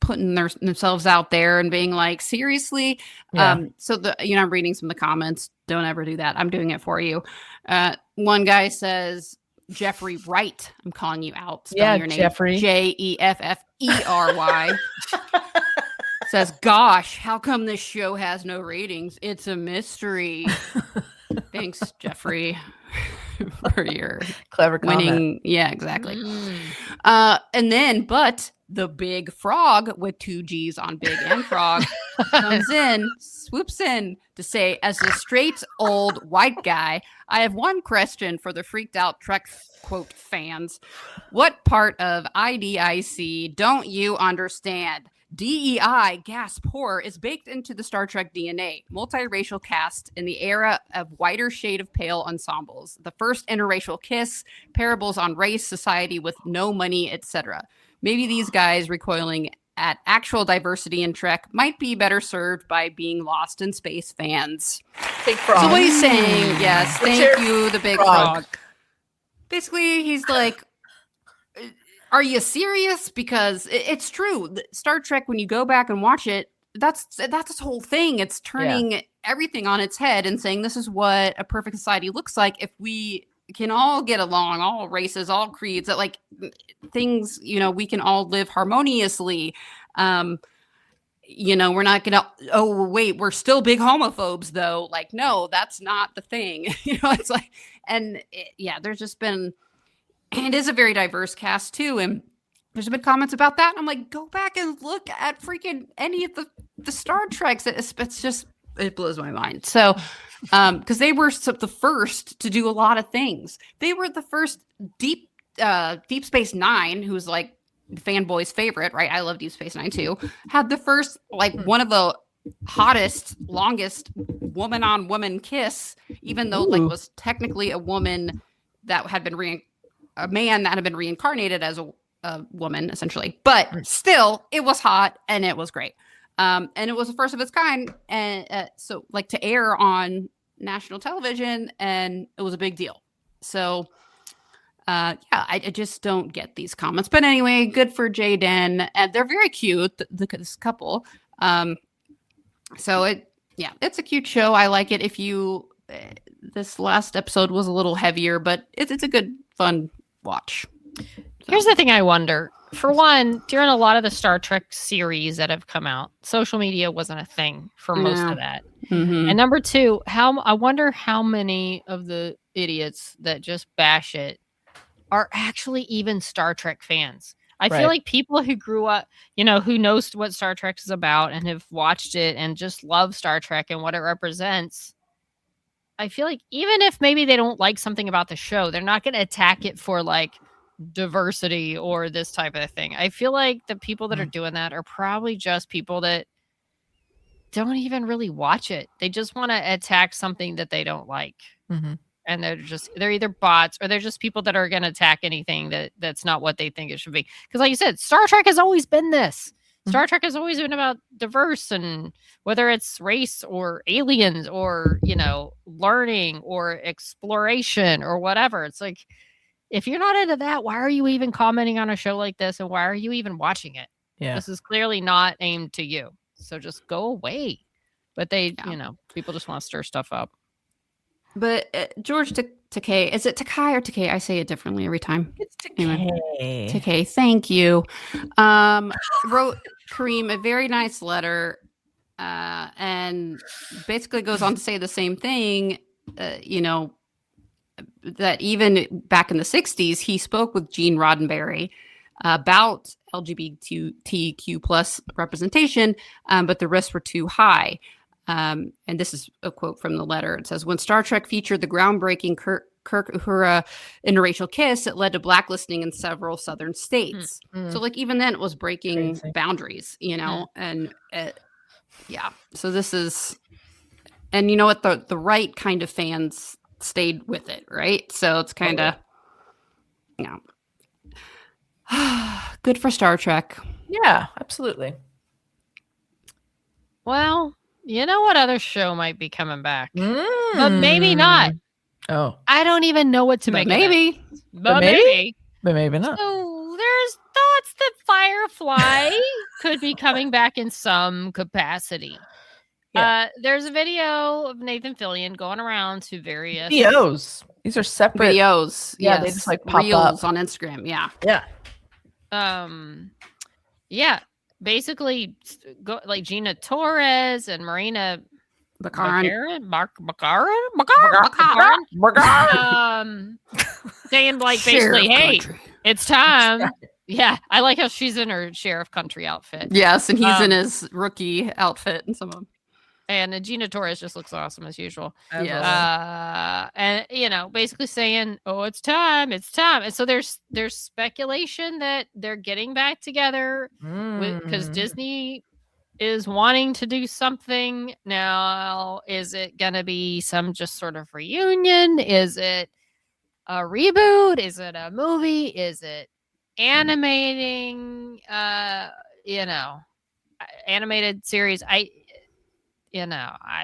putting themselves out there and being like, seriously? Yeah. I'm reading some of the comments. Don't ever do that. I'm doing it for you. One guy says, Jeffrey Wright. I'm calling you out. Spelling your name. Jeffrey. Jeffrey. Says, gosh, how come this show has no ratings? It's a mystery. Thanks, Jeffrey, for your clever winning. comment. Yeah, exactly. And then, but the big frog with 2 G's on big and frog swoops in to say, as a straight old white guy, I have one question for the freaked out Trek quote fans. What part of IDIC don't you understand? DEI, gasp, horror, is baked into the Star Trek DNA. Multiracial cast in the era of whiter shade of pale ensembles. The first interracial kiss, parables on race, society with no money, etc. Maybe these guys recoiling at actual diversity in Trek might be better served by being Lost in Space fans. Big frog. So what he's saying, yes, thank you, the big frog. Basically, he's like, are you serious? Because it's true. Star Trek, when you go back and watch it, that's its whole thing. It's turning everything on its head and saying this is what a perfect society looks like if we can all get along, all races, all creeds, that like things, we can all live harmoniously. We're not gonna, oh wait, we're still big homophobes though. Like, no, that's not the thing. It's like, and there's just been, and it is a very diverse cast too. And there's been comments about that. And I'm like, go back and look at freaking any of the Star Treks. It's just, it blows my mind. So, because they were the first to do a lot of things. They were the first Deep Space Nine, who's like the fanboy's favorite, right? I love Deep Space Nine too. Had the first, like, one of the hottest, longest woman-on-woman kiss, even though like was technically a woman that had been a man that had been reincarnated as a woman, essentially. But still, it was hot and it was great. And it was the first of its kind. And so, like, to air on national television, and it was a big deal. So, I just don't get these comments. But anyway, good for Jaden. And they're very cute, this couple. So, it's a cute show. I like it. This last episode was a little heavier, but it's a good, fun watch. Here's the thing I wonder. For one, during a lot of the Star Trek series that have come out, social media wasn't a thing for most of that. Mm-hmm. And number two, I wonder how many of the idiots that just bash it are actually even Star Trek fans. I feel like people who grew up, who knows what Star Trek is about and have watched it and just love Star Trek and what it represents. I feel like even if maybe they don't like something about the show, they're not going to attack it for like diversity or this type of thing. I feel like the people that are doing that are probably just people that don't even really watch it. They just want to attack something that they don't like. Mm-hmm. And they're either bots or they're just people that are going to attack anything that's not what they think it should be. Because like you said, Star Trek has always been this. Star Trek has always been about diverse, and whether it's race or aliens or, learning or exploration or whatever. It's like, if you're not into that, why are you even commenting on a show like this? And why are you even watching it? Yeah. This is clearly not aimed to you. So just go away. But people just want to stir stuff up. But George Takei, is it Takai or Takei? I say it differently every time. It's Takei. Anyway, Takei, thank you. Wrote Kareem a very nice letter, and basically goes on to say the same thing. That even back in the 60s, he spoke with Gene Roddenberry about LGBTQ plus representation, but the risks were too high. And this is a quote from the letter. It says, when Star Trek featured the groundbreaking Kirk Uhura interracial kiss, it led to blacklisting in several southern states. Mm-hmm. So like even then it was breaking boundaries, and so this is, and you know what, the right kind of fans stayed with it, right? So it's kind of, good for Star Trek. Yeah, absolutely. Well, you know what other show might be coming back? But maybe not. Oh. I don't even know what to make maybe. of it. But maybe. But maybe not. So there's thoughts that Firefly could be coming back in some capacity. Yeah. There's a video of Nathan Fillion going around to various videos. These are separate videos. Yeah, they just like pop Reels up on Instagram. Yeah. Yeah. Basically, like Gina Torres and Marina Baccarin, saying like basically, hey, it's time. Yeah, I like how she's in her sheriff country outfit. Yes, and he's in his rookie outfit and some of them. And Gina Torres just looks awesome as usual. As And basically saying, "Oh, it's time, it's time." And so there's speculation that they're getting back together because Disney is wanting to do something now. Is it gonna be some just sort of reunion? Is it a reboot? Is it a movie? Is it animating? Animated series. I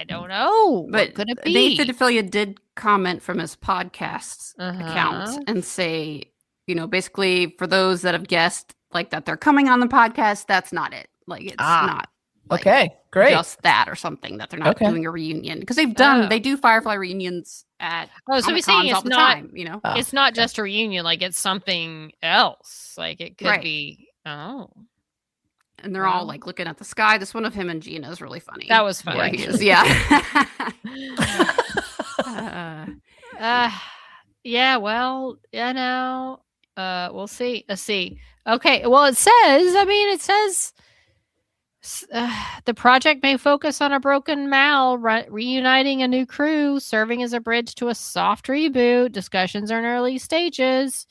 don't know. But What could it be? Nathan Fillion did comment from his podcast account and say, basically for those that have guessed like that they're coming on the podcast, that's not it. Like it's not. Like, okay, great. Just that or something that they're not doing a reunion because they do Firefly reunions at so we saying all the time. It's not just a reunion. Like it's something else. Like it could be. Oh. And they're all like looking at the sky. This one of him and Gina is really funny. That was funny. Yeah, he is. Yeah. Yeah. Well, we'll see. Let's see. Okay. Well, it says. The project may focus on a broken Mal reuniting a new crew, serving as a bridge to a soft reboot. Discussions are in early stages.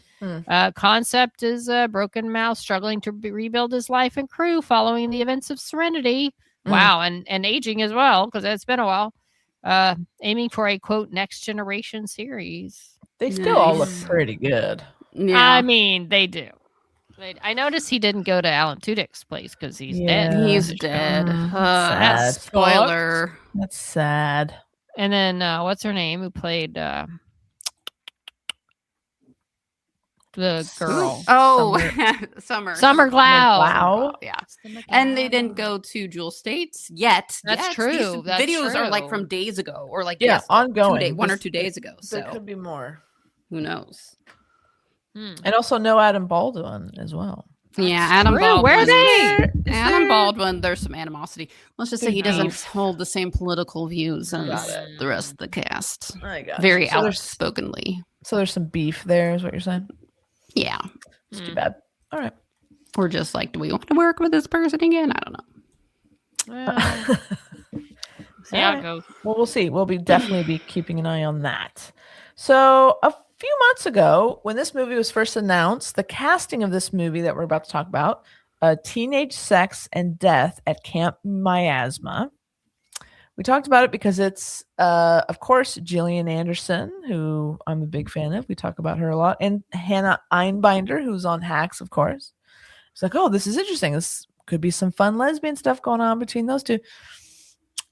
Concept is a broken Mal struggling to rebuild his life and crew following the events of Serenity. Wow, and aging as well because it's been a while. Aiming for a quote next generation series. They still all look pretty good. Yeah. I mean, they do. I noticed he didn't go to Alan Tudyk's place because he's dead. He's dead. Sad. Spoiler. That's sad. And then what's her name? Who played the girl? Oh, Summer. Summer Glau. Wow. Yeah. And they didn't go to Jewel States yet. That's true. These That's videos are like true. from days ago or like ongoing. 1 or 2 days ago. There So could be more. who knows? And also no Adam Baldwin as well. Yeah, Adam true. Baldwin. Where are they? Adam Baldwin, there's some animosity. Let's just say he doesn't hold the same political views as the rest of the cast. I got Very so outspokenly. So there's some beef there, is what you're saying? Yeah. It's too bad. All right. We're just like, do we want to work with this person again? I don't know. See how it goes. Well, we'll see. We'll definitely be keeping an eye on that. So a few months ago, when this movie was first announced, the casting of this movie that we're about to talk about, Teenage Sex and Death at Camp Miasma. We talked about it because it's, of course, Gillian Anderson, who I'm a big fan of. We talk about her a lot. And Hannah Einbinder, who's on Hacks, of course. It's like, oh, this is interesting. This could be some fun lesbian stuff going on between those two.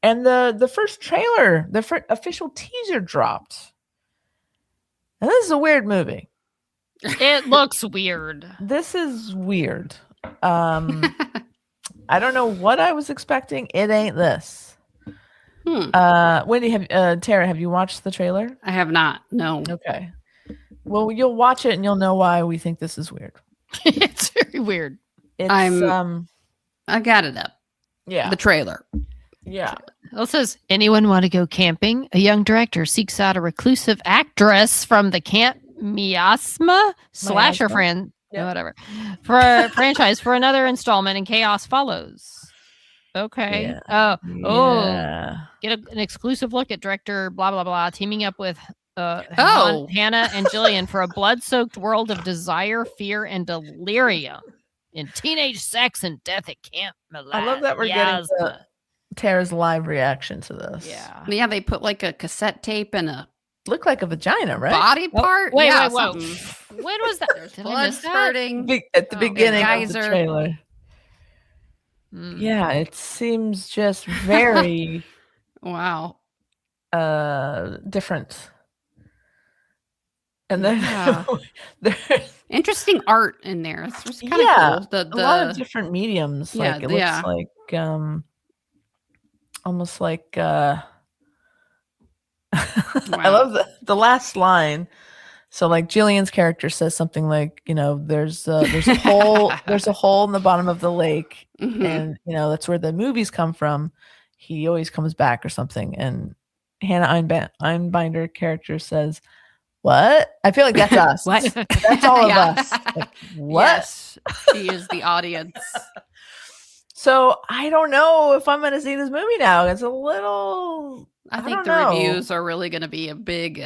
And the first trailer, the official teaser dropped. And this is a weird movie. It looks weird. This is weird. I don't know what I was expecting. It ain't this. Wendy, Tara, have you watched the trailer? I have not. No. Okay. Well, you'll watch it and you'll know why we think this is weird. It's very weird. It's, I got it up. Yeah. The trailer. Yeah. It says, anyone want to go camping? A young director seeks out a reclusive actress from the Camp Miasma slasher friend, whatever, for a franchise for another installment, and chaos follows. Okay. Yeah. Get an exclusive look at director blah blah blah teaming up with Hannah and Gillian for a blood-soaked world of desire, fear, and delirium in teenage sex and death at Camp Miasma. I love that we're getting Tara's live reaction to this. Yeah, they put like a cassette tape and a look like a vagina, right? body part. Wait, yeah, whoa. something. When was that? There's blood spurting at the beginning of the geyser. trailer. Yeah, it seems just very wow. Different. And then there's interesting art in there. It's just kind of cool. A lot of different mediums. Like it looks like almost like wow. I love the last line. So like Gillian's character says something like, there's a hole in the bottom of the lake, and that's where the movies come from. He always comes back or something. And Hannah Einbinder character says, "What?" I feel like that's us. What? That's all of us. Like, what? Yes, she is the audience. So I don't know if I'm going to see this movie now. It's a little. I think don't the know. reviews are really going to be a big,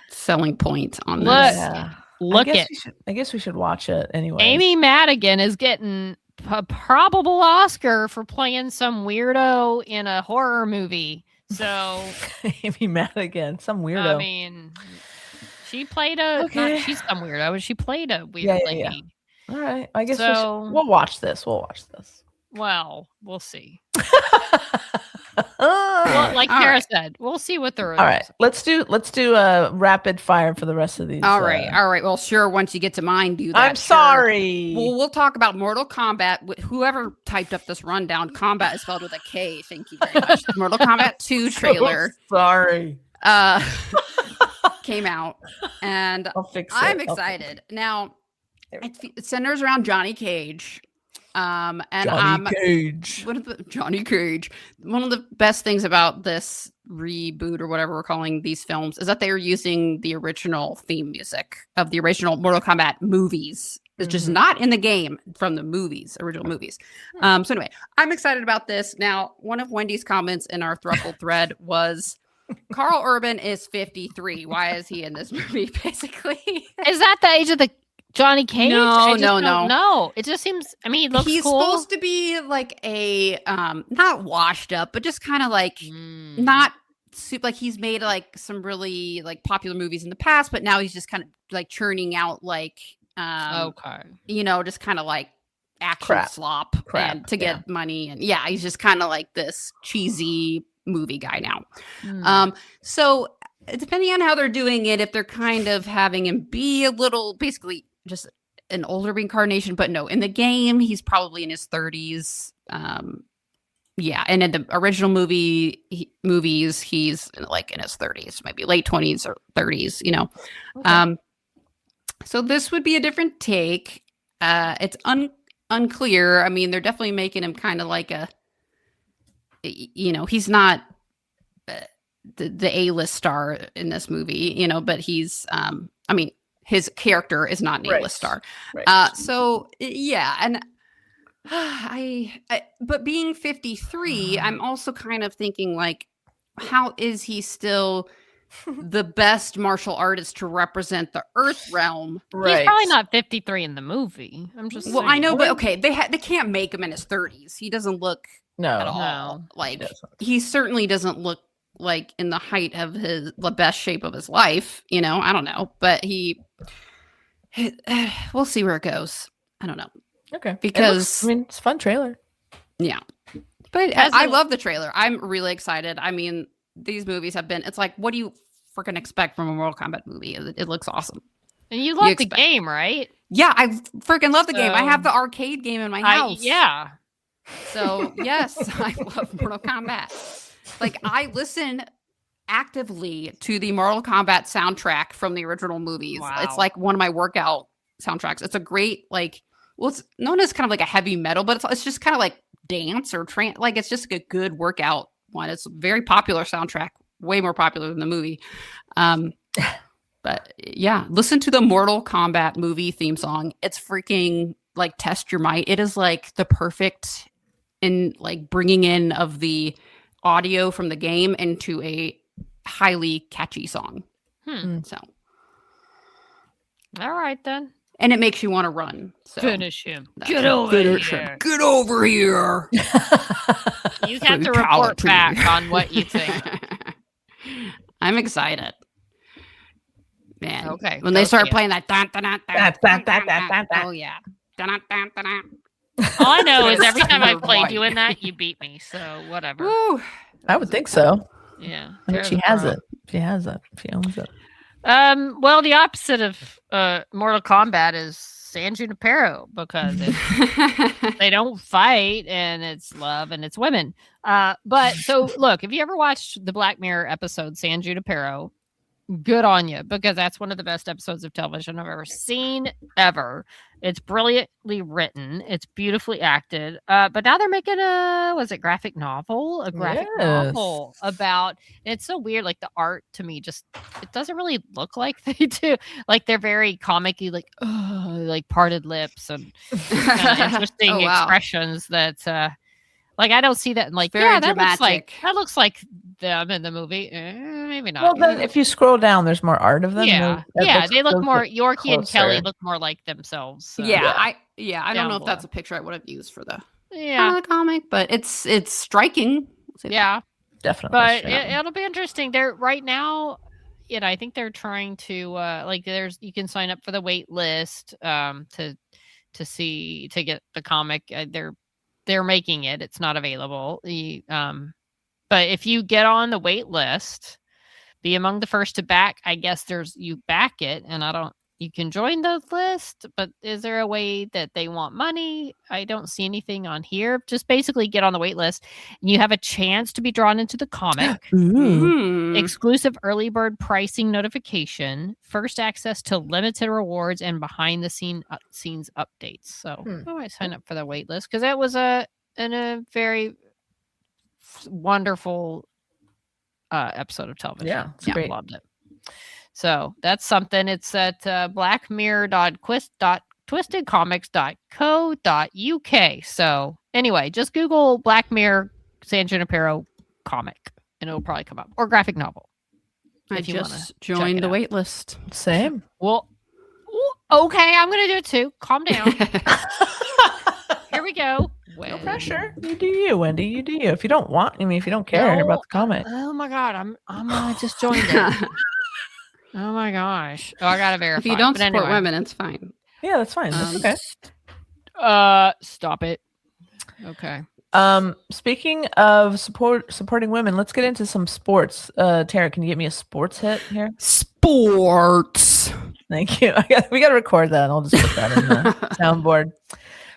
selling point on Look, this. Yeah. Look I at guess we should watch it anyway. Amy Madigan is getting a probable Oscar for playing some weirdo in a horror movie. So Amy Madigan, some weirdo. I mean, she played a. Okay. Not she's some weirdo, but she played a weird lady. Yeah. All right. I guess So- we'll watch this. We'll watch this. Well, we'll see. Well, like All Kara right. said, we'll see what the. All right. Let's do a rapid fire for the rest of these. All right. Well, sure. Once you get to mine, do that. I'm sure. sorry. Well, we'll talk about Mortal Kombat. Whoever typed up this rundown, combat is spelled with a K. Thank you very much. Mortal Kombat 2 trailer Sorry. came out, and I'll fix it. I'm I'll fix excited. Now, There we it centers around Johnny Cage. And Johnny Cage. Johnny Cage. One of the best things about this reboot or whatever we're calling these films is that they are using the original theme music of the original Mortal Kombat movies. It's just not in the game from the original movies. So anyway, I'm excited about this. Now, one of Wendy's comments in our Thruple thread was Carl Urban is 53. Why is he in this movie, basically? Is that the age of the Johnny Cage? No, I just no, don't no. know. It just seems. I mean, he looks He's cool. supposed to be like a not washed up, but just kind of like not super. Like he's made like some really like popular movies in the past, but now he's just kind of like churning out like Okay. just kind of like action Crap. slop and to yeah. get money, and he's just kind of like this cheesy movie guy now. So depending on how they're doing it, if they're kind of having him be a little basically just an older reincarnation, but no, in the game he's probably in his 30s. And in the original movies he's like in his 30s, maybe late 20s or 30s, Okay. So this would be a different take. It's unclear. I mean, they're definitely making him kind of like he's not the A-list star in this movie, but he's his character is not an Right. A-list star. Right. So yeah, and but being 53, I'm also kind of thinking like, how is he still the best martial artist to represent the Earth realm? Right. He's probably not 53 in the movie. I'm just. Well, I saying. know, but okay, they can't make him in his 30s. He doesn't look at No. all like He doesn't. he certainly doesn't look like in the height of the best shape of his life. I don't know, but we'll see where it goes. I don't know. Okay. Because- it's a fun trailer. Yeah, but As I a- love the trailer. I'm really excited. I mean, these movies have been. It's like, what do you freaking expect from a Mortal Kombat movie? It looks awesome. And you love the expect- game, right? Yeah, I freaking love the game. I So- have the arcade game in my house. Yeah. So yes, I love Mortal Kombat. Like I listen actively to the Mortal Kombat soundtrack from the original movies. Wow. It's like one of my workout soundtracks. It's a great it's known as kind of like a heavy metal, but it's just kind of like dance or trance. Like it's just like a good workout one. It's a very popular soundtrack, way more popular than the movie. But yeah, listen to the Mortal Kombat movie theme song. It's freaking like test your might. It is like the perfect in like bringing in of the audio from the game into a highly catchy song. So, All right then. and it makes you want to run. So Finish him. that's Get it. over Finish here. him. Get over here. You have to report Brutality. back on what you think. I'm excited. Man. Okay, When they go start see it. playing that dun, dun, dun, dun, Dun, dun, dun, dun, dun, dun. oh yeah. Dun, dun, dun, dun, dun. All I know is every It's time I your played right. you in that, you beat me. So whatever. Woo. I would think so. Yeah. I think Tara's she a has pro. it. She has it. She owns it. Well, the opposite of Mortal Kombat is San Junipero because they don't fight and it's love and it's women. But so look, have you ever watched the Black Mirror episode San Junipero? good on you, because that's one of the best episodes of television I've ever seen ever. It's brilliantly written. It's beautifully acted. But now they're making a graphic novel about. It's so weird. Like the art to me, just it doesn't really look like they do. Like they're very comic-y, like parted lips and kind of interesting expressions that. Like I don't see that in very that dramatic. looks like them in the movie. Maybe not. Well, then if you scroll down, there's more art of them. They look more. Yorkie closer. and Kelly look more like themselves. So. I don't know if that's a picture I would have used for the comic, but it's striking. Yeah, definitely. But it'll be interesting. They're right now. I think they're trying to you can sign up for the wait list to get the comic. They're making it. It's not available. But if you get on the wait list, be among the first to back. I guess you back it, and you can join the list. But is there a way that they want money? I don't see anything on here. Just basically get on the wait list, and you have a chance to be drawn into the comic. Exclusive early bird pricing notification, first access to limited rewards, and behind the scenes updates. So I might sign up for the wait list because that was a very wonderful episode of television. Yeah, it's great. Loved it. So that's something. It's at blackmirror.twistedcomics.co.uk. So anyway, just Google Black Mirror San Junipero comic, and it'll probably come up, or graphic novel. I just joined the wait list. Same. Well, okay, I'm gonna do it too. Calm down. Here we go. No pressure. You do you, Wendy. You do you. If you don't care about the comic. Oh my god, I'm just joined it. Oh my gosh. Oh, I gotta verify. If you don't support women, it's fine. Yeah, that's fine. That's okay. Stop it. Okay. Speaking of supporting women, let's get into some sports. Tara, can you get me a sports hit here? Sports. Thank you. We got to record that. I'll just put that in the soundboard.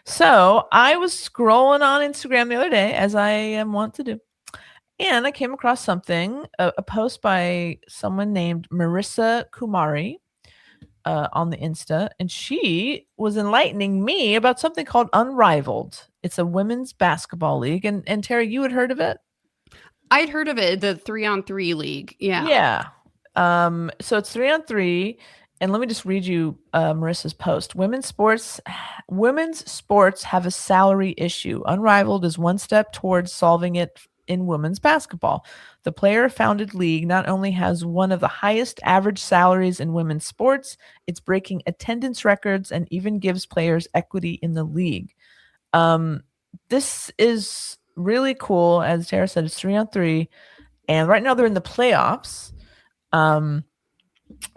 So I was scrolling on Instagram the other day, as I am wont to do, and I came across something, a post by someone named Marissa Kumari on the Insta, and she was enlightening me about something called Unrivaled. It's a women's basketball league, and Terry, you had heard of it? I'd heard of it, the 3-on-3 league. Yeah. Yeah. So it's 3-on-3. And let me just read you Marissa's post. Women's sports have a salary issue. Unrivaled is one step towards solving it in women's basketball. The player-founded league not only has one of the highest average salaries in women's sports, it's breaking attendance records and even gives players equity in the league. This is really cool. As Tara said, it's 3-on-3. And right now they're in the playoffs.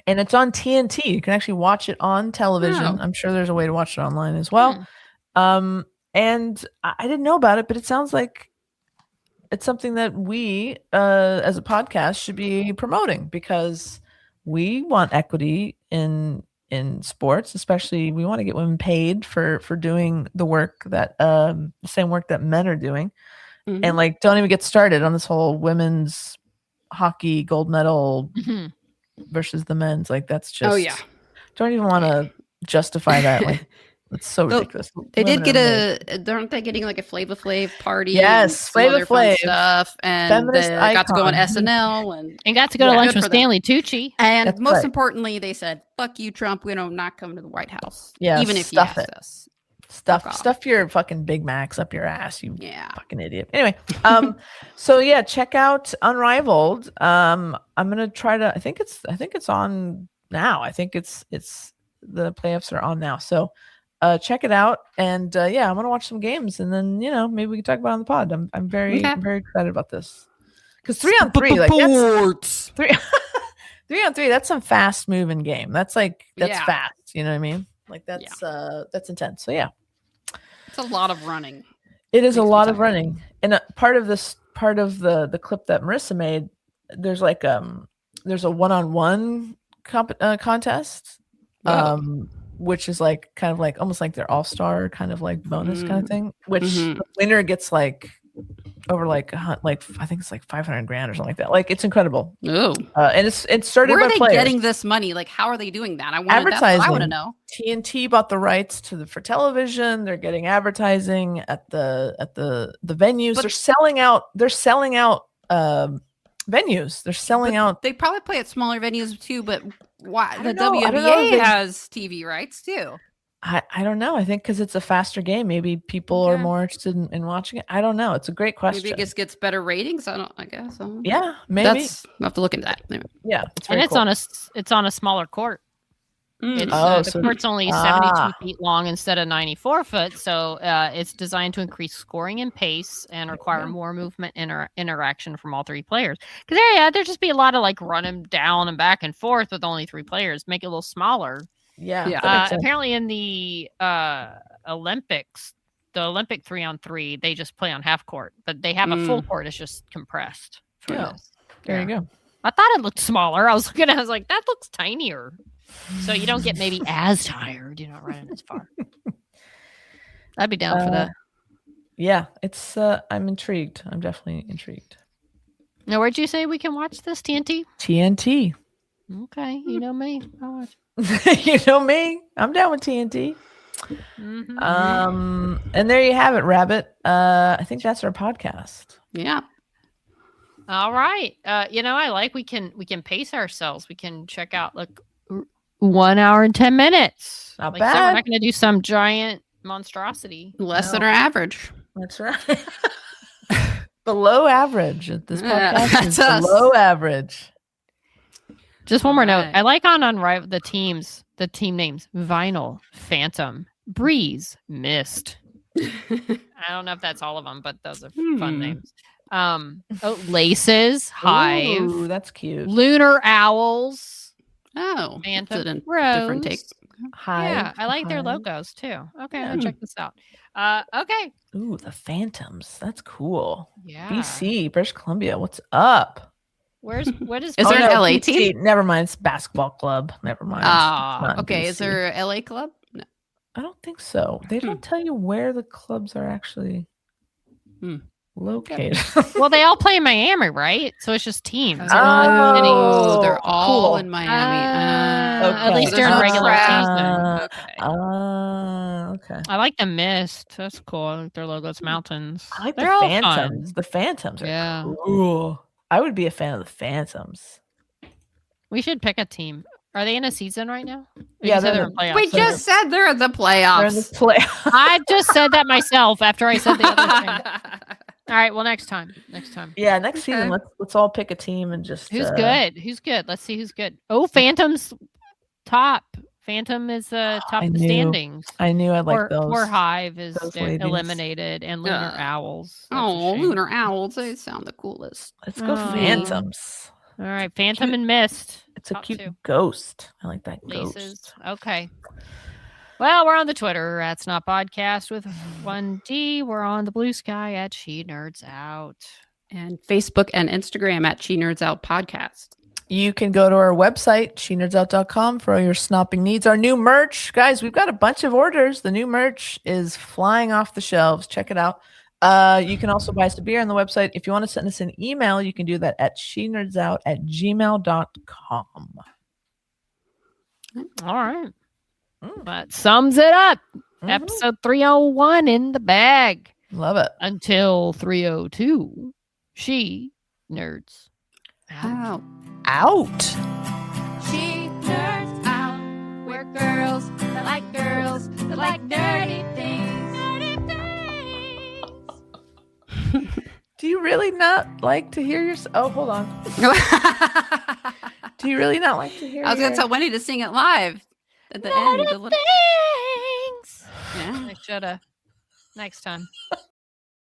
And it's on TNT. You can actually watch it on television. Oh. I'm sure there's a way to watch it online as well. And I didn't know about it, but it sounds like it's something that we, as a podcast, should be promoting, because we want equity in sports. Especially, we want to get women paid for doing the work that the same work that men are doing. Mm-hmm. And like, don't even get started on this whole women's hockey gold medal versus the men's. Like, that's just don't even want to justify that. Like, it's so ridiculous. They did get aren't they getting like a Flava Flav party? Yes, Flava Flav stuff, and they got to go on SNL and got to go to lunch with Stanley Tucci. And that's most right. importantly, they said, "Fuck you, Trump. We don't not come to the White House. Yeah, even if you asked us." Stuff your fucking Big Macs up your ass, you fucking idiot. Anyway, so yeah, check out Unrivaled. I'm gonna try to. I think it's on now. I think it's the playoffs are on now. So check it out, and I'm gonna watch some games, and then maybe we can talk about it on the pod. I'm very excited about this, because 3-on-3, like that's 3-on-3. That's some fast moving game. That's fast. You know what I mean? Like that's intense. So yeah. It's a lot of running. It is a lot of running. And part of the clip that Marissa made, there's like there's a one-on-one contest, which is like kind of like almost like their all-star kind of like bonus kind of thing, which the winner gets like like I think it's like 500 grand or something like that. Like it's incredible. Oh, And it's started where by are they players. getting this money? Like, how are they doing that? I want Advertising. I want to know. TNT bought the rights for television. They're getting advertising at the venues. But- they're selling out. Venues. They're selling out. They probably play at smaller venues too, but why I the don't know. I don't know if WNBA they- has TV rights too? I don't know. I think because it's a faster game, maybe people are Okay. more interested in watching it. I don't know. It's a great question. Maybe it just gets better ratings. I guess. Yeah, maybe. We'll have to look into that. Anyway. Yeah, it's And very it's cool. it's on a smaller court. It's, the so- court's only 72 feet long instead of 94 foot, so it's designed to increase scoring and pace and require more movement interaction from all three players. Because there'd just be a lot of like running down and back and forth with only three players. Make it a little smaller. Yeah. Yeah. that makes sense. Apparently, in the Olympics, the Olympic 3-on-3, they just play on half court, but they have a full court. It's just compressed. For Yeah. this. There you go. I thought it looked smaller. I was like, that looks tinier. So you don't get maybe as tired. You're not running as far. I'd be down for that. Yeah, it's. I'm intrigued. I'm definitely intrigued. Now, where'd you say we can watch this? TNT? TNT. Okay, you know me. I'll watch. You know me. I'm down with TNT. Mhm. And there you have it, Rabbit. I think that's our podcast. Yeah. All right. I like we can pace ourselves. We can check out like 1 hour and 10 minutes. Not like, So we're bad. not going to do some giant monstrosity. Less than our average. That's right. Below average. This Yeah, podcast is that's us. below average. Just one more note. Right. I like on the team names: Vinyl, Phantom, Breeze, Mist. I don't know if that's all of them, but those are fun names. Laces, Hive, Ooh, that's cute. Lunar Owls, Oh, Phantom, that's a different Rose. take. Hive, Yeah, I like their Hive. logos too. Okay, Yeah. I'll check this out. Okay. Ooh, the Phantoms. That's cool. Yeah. BC, British Columbia. What's up? What is Is there an no, LA BC, team? Never mind. It's basketball club. Never mind. Ah, Not okay. Is BC. there a LA club? No. I don't think so. They don't tell you where the clubs are actually Hmm. located. Well, they all play in Miami, right? So it's just teams. Oh, Oh, they're all cool. in Miami. At least So during there's no regular crowd. season. Okay. Okay. I like the Mist. That's cool. I like their logos, mountains. I like They're the all Phantoms. fun. The Phantoms are Yeah. cool. I would be a fan of the Phantoms. We should pick a team. Are they in a season right now? Or Yeah, you said they're they're in in playoffs. We just said they're in the They're in the playoffs. play. I just said that myself after I said the other thing. All right. Well, next time. Yeah, next season Okay. let's all pick a team and just Who's good? Who's good? Let's see who's good. Oh, Phantom's top. Phantom is top I of the knew. standings. I knew I'd like those. Poor Hive is those ladies. eliminated, and Lunar Owls. That's a Oh, shame. lunar owls. They sound the coolest. Let's go Oh. Phantoms. All right, Phantom and Mist. It's a Top cute two. ghost. I like that Laces. ghost. Okay. Well, we're on the Twitter at Snot Podcast with 1D. We're on the Blue Sky at She Nerds Out. And Facebook and Instagram at She Nerds Out Podcast. You can go to our website, shenerdsout.com, for all your snopping needs. Our new merch, guys, we've got a bunch of orders. The new merch is flying off the shelves. Check it out. You can also buy us a beer on the website. If you want to send us an email, you can do that at shenerdsout@gmail.com. All right. Mm. That sums it up. Mhm. Episode 301 in the bag. Love it. Until 302. She Nerds Out. Wow. Out. She nerds out. We're girls that like girls that like dirty things. Dirty things. Do you really not like to hear yourself? Oh, hold on. I Do you really not like to hear was going your- to tell Wendy to sing it live at the end. Dirty The little- things. Yeah. I should have. Next time.